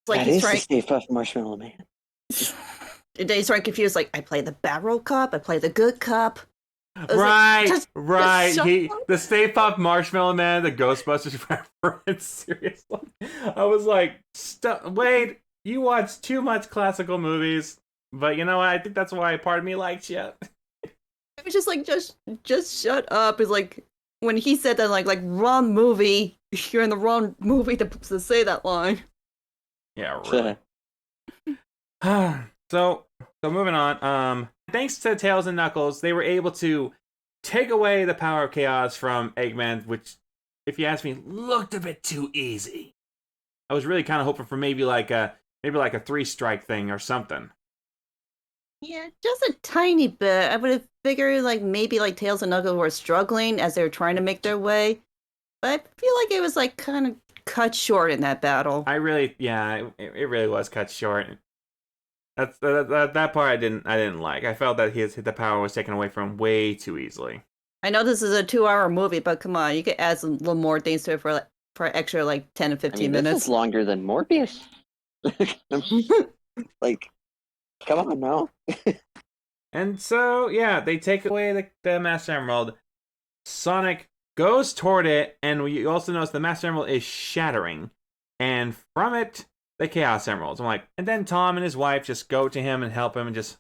It's like That he's is trying. the Stay Puft Marshmallow Man. He's trying confused. Like, I play the bad role cop. I play the good cop. Right, just right. shut up. The Stay Puft Marshmallow Man, the Ghostbusters reference. Seriously, I was like, Wade, you watch too much classical movies. But you know what? I think that's why part of me likes you. It was just like, just shut up. It's like when he said that, like wrong movie. You're in the wrong movie to say that line. Yeah, really. So moving on. Thanks to Tails and Knuckles, they were able to take away the power of chaos from Eggman, which, if you ask me, looked a bit too easy. I was really kind of hoping for maybe like a 3-strike thing or something. Yeah, just a tiny bit. I would have figured like maybe like Tails and Knuckles were struggling as they were trying to make their way, but I feel like it was like kind of cut short in that battle. It really was cut short. That part I didn't like. I felt that the power was taken away from him way too easily. I know this is a 2-hour movie, but come on, you could add some little more things to it for extra like 10 and I 15 mean, this minutes. is longer than Morbius. Like, come on now. And so, yeah, they take away the Master Emerald. Sonic goes toward it, and we also notice the Master Emerald is shattering. And from it, the Chaos Emeralds. I'm like, and then Tom and his wife just go to him and help him and just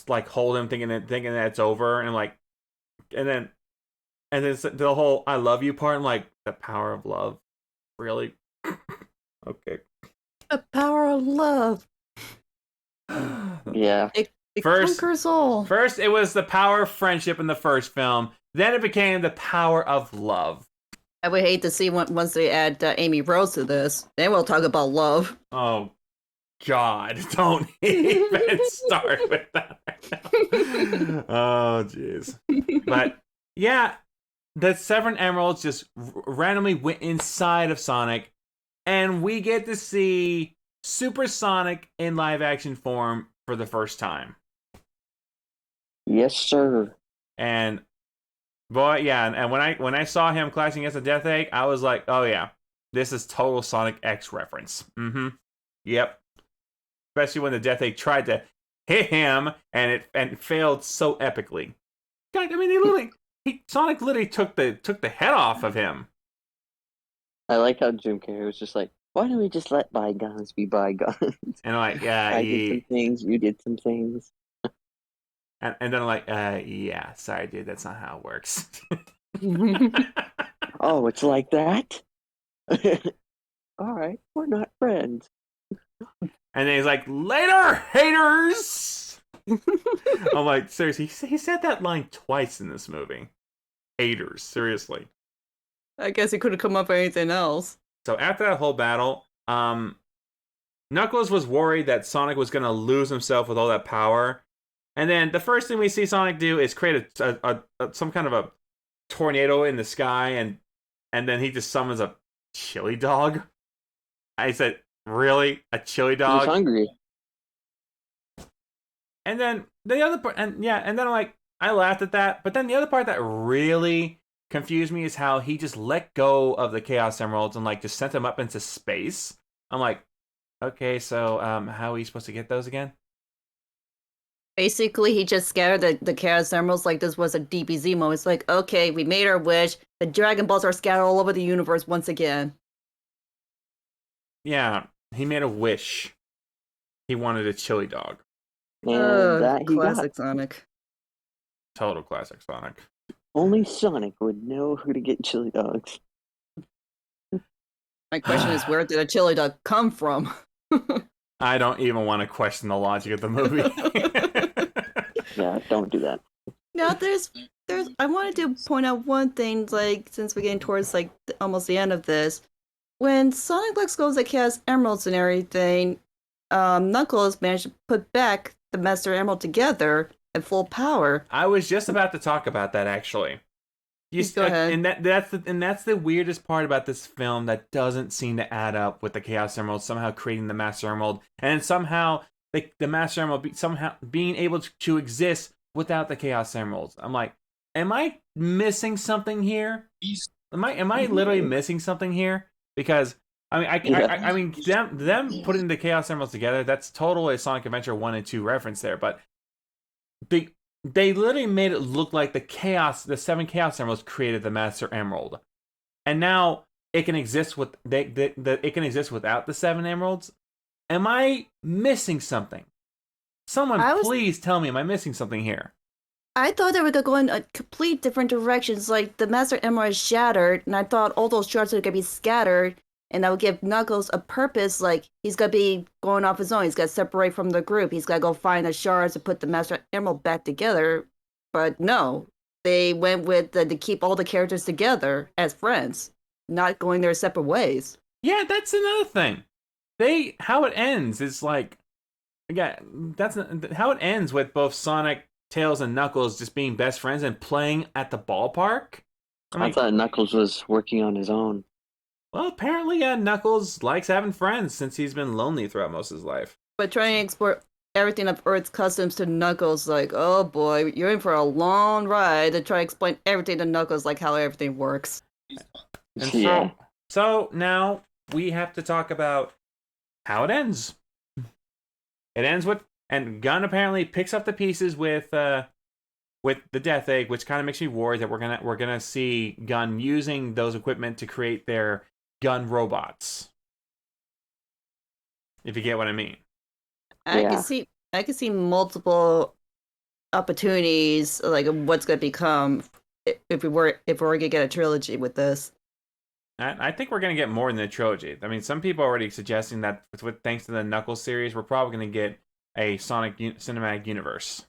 like hold him, thinking that it's over. And I'm like, and then the whole "I love you" part. I'm like, the power of love, really? Okay. The power of love. Yeah. It First, conquers all. First, it was the power of friendship in the first film. Then it became the power of love. I would hate to see once they add Amy Rose to this. Then we'll talk about love. Oh, God. Don't even start with that right now. Oh, jeez. But, yeah, the 7 emeralds just randomly went inside of Sonic, and we get to see Super Sonic in live action form for the first time. Yes, sir. And boy, yeah, and when I saw him clashing against a Death Egg, I was like, oh yeah, this is total Sonic X reference. Mm-hmm. Yep. Especially when the Death Egg tried to hit him and it failed so epically. God, I mean, Sonic literally took the head off of him. I like how Jim Carrey was just like, why don't we just let bygones be bygones? And I'm like, yeah, I did some things, you did some things. and then I'm like, yeah, sorry, dude, that's not how it works. Oh, it's like that? All right, we're not friends. And then he's like, later, haters! I'm like, seriously, he said that line twice in this movie. Haters, seriously. I guess he could have come up with anything else. So after that whole battle, Knuckles was worried that Sonic was going to lose himself with all that power. And then the first thing we see Sonic do is create some kind of a tornado in the sky, and then he just summons a chili dog. I said, really? A chili dog? He's hungry. And then the other part, and then I'm like, I laughed at that. But then the other part that really confused me is how he just let go of the Chaos Emeralds and like just sent them up into space. I'm like, okay, so how are we supposed to get those again? Basically, he just scattered the Chaos Emeralds like this was a DBZ moment. It's like, okay, we made our wish. The Dragon Balls are scattered all over the universe once again. Yeah, he made a wish. He wanted a chili dog. And that he classic got. Sonic. Total classic Sonic. Only Sonic would know who to get chili dogs. My question is, where did a chili dog come from? I don't even want to question the logic of the movie. Yeah, don't do that. Now, there's. I wanted to point out one thing, like, since we're getting towards, like, almost the end of this. When Sonic lets go of the Chaos Emeralds and everything, Knuckles managed to put back the Master Emerald together at full power. I was just about to talk about that, actually. Go ahead. And that's the weirdest part about this film that doesn't seem to add up with the Chaos Emerald somehow creating the Master Emerald, and somehow the Master Emerald somehow being able to exist without the Chaos Emeralds. I'm like, am I missing something here? Am I literally missing something here? Because I mean them putting the Chaos Emeralds together, that's totally a Sonic Adventure 1 and 2 reference there, but they literally made it look like the 7 Chaos Emeralds created the Master Emerald, and now it can exist with it can exist without the 7 emeralds. Am I missing something? Someone please tell me, am I missing something here? I thought they were going to go in a complete different directions. Like, the Master Emerald is shattered, and I thought all those shards are going to be scattered, and that would give Knuckles a purpose. Like, he's going to be going off his own. He's got to separate from the group. He's got to go find the shards to put the Master Emerald back together. But no, they went with to keep all the characters together as friends, not going their separate ways. Yeah, that's another thing. How it ends is like, yeah, that's how it ends with both Sonic, Tails, and Knuckles just being best friends and playing at the ballpark. I thought Knuckles was working on his own. Well, apparently, Knuckles likes having friends since he's been lonely throughout most of his life. But trying to explore everything of Earth's customs to Knuckles, like, oh boy, you're in for a long ride to try to explain everything to Knuckles, like how everything works. And Yeah. so now we have to talk about how it ends. It ends with, and Gunn apparently picks up the pieces with the Death Egg, which kind of makes me worried that we're gonna see Gunn using those equipment to create their gun robots. If you get what I mean. I could Yeah. see I could see multiple opportunities like what's going to become if we're going to get a trilogy with this. I think we're gonna get more than a trilogy. I mean, some people are already suggesting that with thanks to the Knuckles series, we're probably gonna get a Sonic cinematic universe.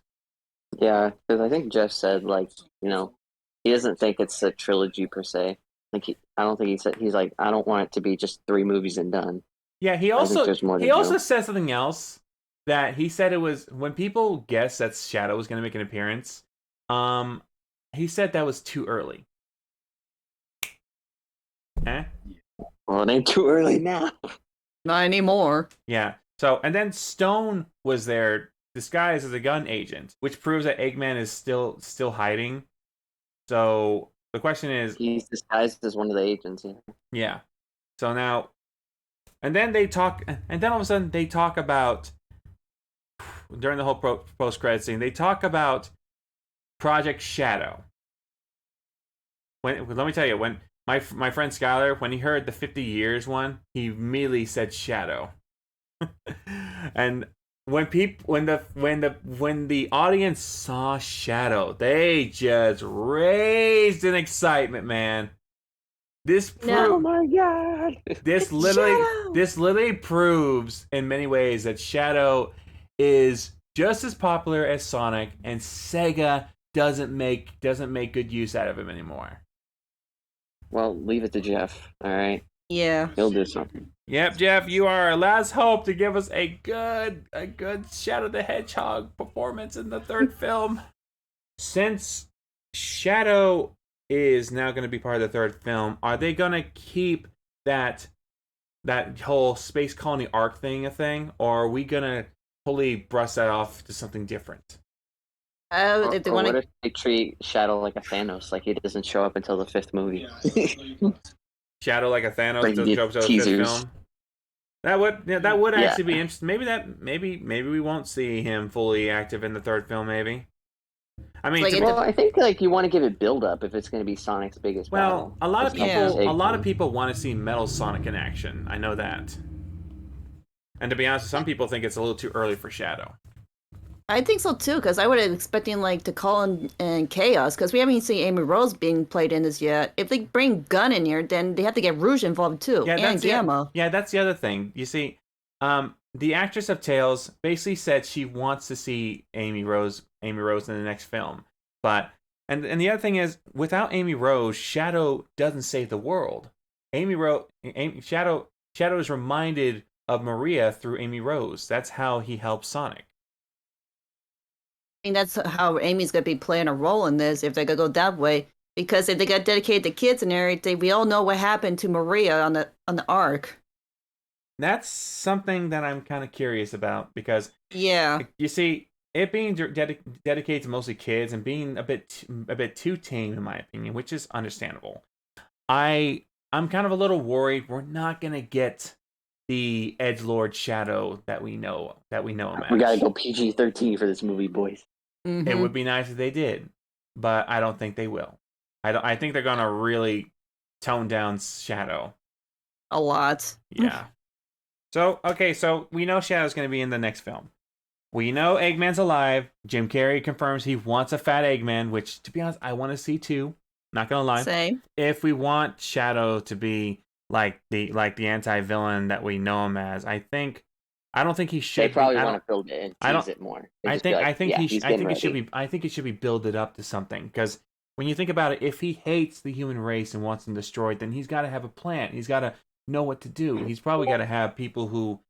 Yeah, because I think Jeff said like, he doesn't think it's a trilogy per se. I don't think he said he's like, I don't want it to be just 3 movies and done. Yeah, I think there's more to he also do. said something else that he said it was when people guessed that Shadow was gonna make an appearance. Um, he said that was too early. Eh? Well, it ain't too early now. Not anymore. Yeah. So and then Stone was there disguised as a gun agent, which proves that Eggman is still hiding. So the question is, He's disguised as one of the agents. Yeah. yeah. So now, and then they talk, and then all of a sudden they talk about during the whole post credit scene, they talk about Project Shadow. Let me tell you, when my friend Skylar, when he heard the 50 years one, he immediately said Shadow. And when the audience saw Shadow, they just raised in excitement, man. Oh my god! This literally proves in many ways that Shadow is just as popular as Sonic, and Sega doesn't make good use out of him anymore. Well, leave it to Jeff. All right, Yeah. he'll do something. Yep, Jeff, you are our last hope to give us a good Shadow the Hedgehog performance in the third film. Since Shadow is now going to be part of the third film, are they going to keep that whole space colony arc thing a thing, or are we going to totally brush that off to something different? If they Or want what to, if they treat Shadow like a Thanos, like he doesn't show up until the 5th movie? Shadow like a Thanos Like doesn't the show up to the fifth teasers. film. That would Yeah. actually be interesting. Maybe we won't see him fully active in the third film. Maybe. I mean, Like, to, Well, I think like you want to give it build up if it's going to be Sonic's biggest well, battle. It's not just Yeah. a lot of Eggman. people want to see Metal Sonic in action. I know that. And to be honest, some people think it's a little too early for Shadow. I think so too, because I would have expecting like to call in Chaos, because we haven't seen Amy Rose being played in this yet. If they bring Gunn in here, then they have to get Rouge involved too, Yeah, and Gamma. that's the other thing. You see, the actress of Tails basically said she wants to see Amy Rose in the next film. But and the other thing is, without Amy Rose, Shadow doesn't save the world. Shadow is reminded of Maria through Amy Rose. That's how he helps Sonic. I mean, that's how Amy's gonna be playing a role in this if they're gonna go that way. Because if they got dedicated to kids and everything, we all know what happened to Maria on the arc. That's something that I'm kind of curious about because Yeah. you see, it being dedicated to mostly kids and being a bit too tame in my opinion, which is understandable. I'm kind of a little worried we're not gonna get the edgelord Shadow that we know him We gotta as. go PG-13 for this movie, boys. It Hmm. would be nice if they did, but I don't think they will. I think they're gonna really tone down Shadow. A lot. Yeah. So okay, so we know Shadow's gonna be in the next film. We know Eggman's alive. Jim Carrey confirms he wants a fat Eggman, which, to be honest, I want to see too. Not gonna lie. Same. If we want Shadow to be like the anti-villain that we know him as, I don't think he They should be. probably want to build it and I don't. tease it more. They just be like, yeah, he's I getting think it should ready. be. I think it should be builded up to something because when you think about it, if he hates the human race and wants them destroyed, then he's got to have a plan. He's got to know what to do. He's probably got to have people who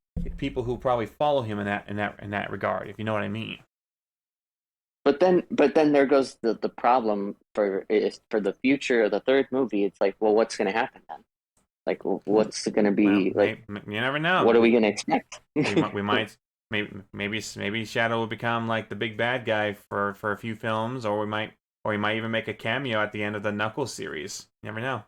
probably follow him in that regard. If you know what I mean. But then there goes the problem for the future of the third movie. It's like, well, what's going to happen then? Like, what's going to be Well, like? you never know. What are we going to expect? we might maybe Shadow will become like the big bad guy for a few films, or he might even make a cameo at the end of the Knuckles series. You never know.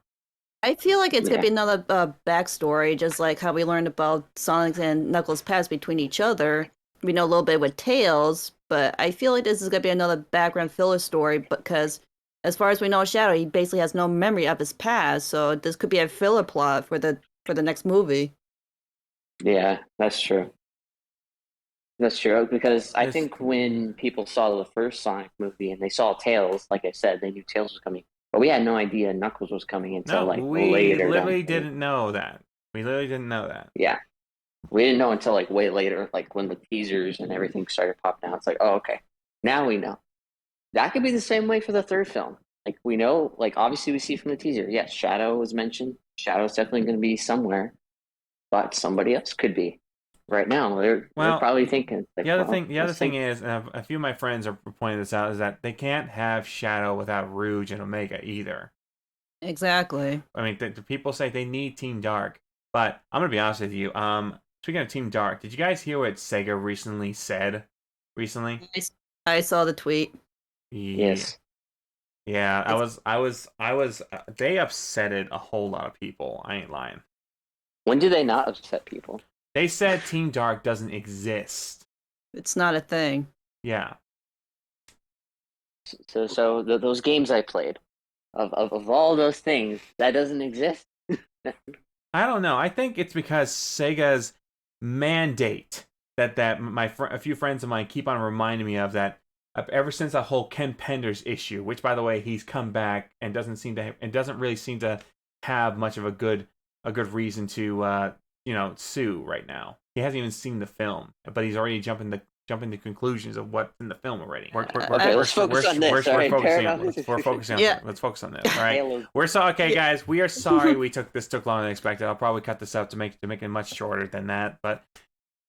I feel like it's gonna Yeah, be another backstory, just like how we learned about Sonic and Knuckles' past between each other. We know a little bit with Tails, but I feel like this is gonna be another background filler story because, as far as we know, Shadow he basically has no memory of his past, so this could be a filler plot for the next movie. yeah, that's true. That's true because I This think when people saw the first Sonic movie and they saw Tails, like I said, they knew Tails was coming, but we had no idea Knuckles was coming until No, like we later down literally the movie. didn't know that. We literally didn't know that. Yeah, we didn't know until like way later, like when the teasers and everything started popping out. It's like, oh, okay, now we know. That could be the same way for the third film. Like we know, like obviously we see from the teaser, yes, Shadow was mentioned. Shadow's definitely going to be somewhere, but somebody else could be. Right now, they're Well, probably thinking like, well, the other let's thing think. is, and a few of my friends are pointing this out, is that they can't have Shadow without Rouge and Omega either. Exactly. I mean, the people say they need Team Dark, but I'm gonna be honest with you. Speaking of Team Dark, did you guys hear what Sega recently said? Recently, I, s- I saw the tweet. yeah, Yes. yeah. It's I was. They upsetted a whole lot of people. I ain't lying. When do they not upset people? They said Team Dark doesn't exist. it's not a thing. Yeah, Those games I played, of all those things, that doesn't exist. I don't know. I think it's because Sega's mandate that a few friends of mine keep on reminding me of that ever since that whole Ken Penders issue, which by the way he's come back and doesn't really seem to have much of a good reason to sue right now. He hasn't even seen the film, but he's already jumping to conclusions of what's in the film already. Okay, let's focus on this. All We're right, focusing on Paramount. we're focusing on Yeah, let's focus on this. All right. Halo. We're so okay, yeah. guys. We are sorry this took longer than expected. I'll probably cut this up to make it much shorter than that. But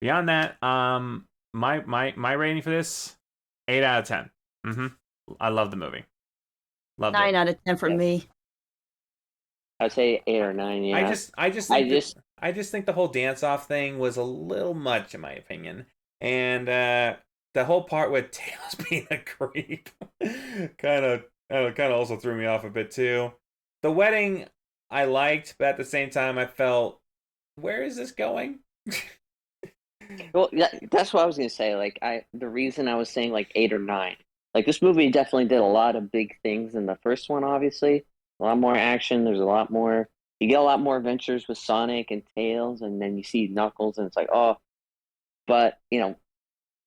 beyond that, my rating for this, 8 out of 10. Mm-hmm. I love the movie. Loved it. 9 out of 10 for Yeah, me. I'd say 8 or 9. Yeah, I Think that just I just think the whole dance off thing was a little much in my opinion, and the whole part with Tails being a creep kind of also threw me off a bit too. The wedding I liked, but at the same time I felt, where is this going? well, that's what I was gonna say. Like the reason I was saying like 8 or 9, like this movie definitely did a lot of big things than the first one. Obviously, a lot more action. There's a lot more. You get a lot more adventures with Sonic and Tails, and then you see Knuckles, and it's like, oh, but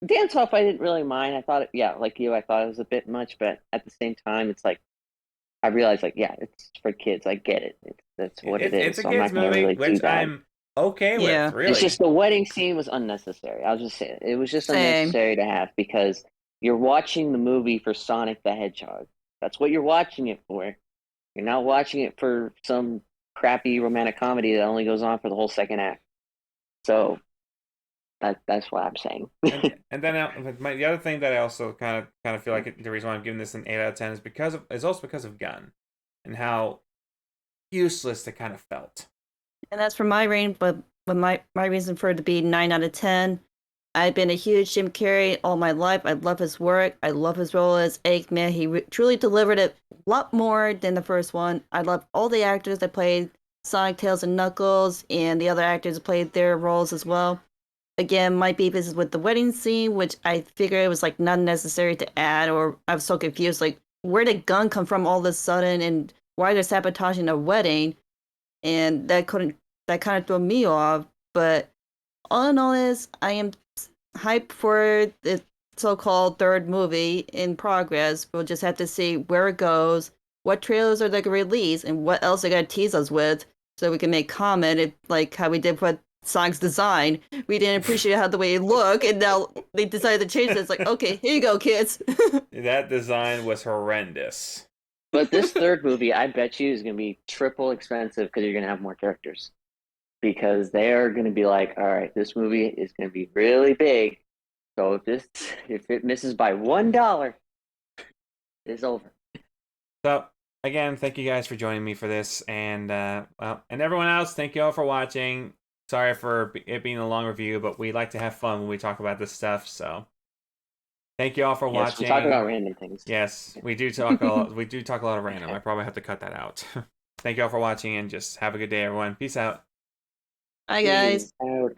dance off I didn't really mind. I thought yeah, like you, I thought it was a bit much, but at the same time, it's like I realized like yeah, it's for kids. I get it. That's what it It's is. a So I'm kids not gonna movie, really do which that. I'm okay with, Yeah, It's really. just the wedding scene was unnecessary. I'll just say it was just same. unnecessary to have because you're watching the movie for Sonic the Hedgehog. That's what you're watching it for. You're not watching it for some crappy romantic comedy that only goes on for the whole second act. So that's what I'm saying. And then the other thing that I also kind of feel like the reason why I'm giving this an 8 out of 10 is also because of Gunn and how useless it kind of felt. And that's for my range, but my reason for it to be 9 out of 10. I've been a huge Jim Carrey all my life. I love his work. I love his role as Eggman. He truly delivered it a lot more than the first one. I love all the actors that played Sonic, Tails, and Knuckles, and the other actors that played their roles as well. Again, my beef is with the wedding scene, which I figured it was like not necessary to add, or I was so confused. Like, where did Gun come from all of a sudden, and why they're sabotaging a wedding? And that kind of threw me off. But all in all, is I am hyped for the so-called third movie in progress. We'll just have to see where it goes, what trailers are they gonna release, and what else they're gonna tease us with, so we can make comment if, like how we did with Sonic's design. We didn't appreciate how the way it looked, and now they decided to change it. It's like, okay, here you go, kids. That design was horrendous. But this third movie, I bet you, is going to be triple expensive because you're going to have more characters. Because they are going to be like, all right, this movie is going to be really big. So if it misses by $1, it's over. So again, thank you guys for joining me for this, and and everyone else, thank you all for watching. sorry for it being a long review, but we like to have fun when we talk about this stuff. So thank you all for Yes, we watching. talk about random things. Yes, we do talk a lot. We do talk a lot of random. I probably have to cut that out. Thank you all for watching, and just have a good day, everyone. Peace out. Hi guys. Peace out.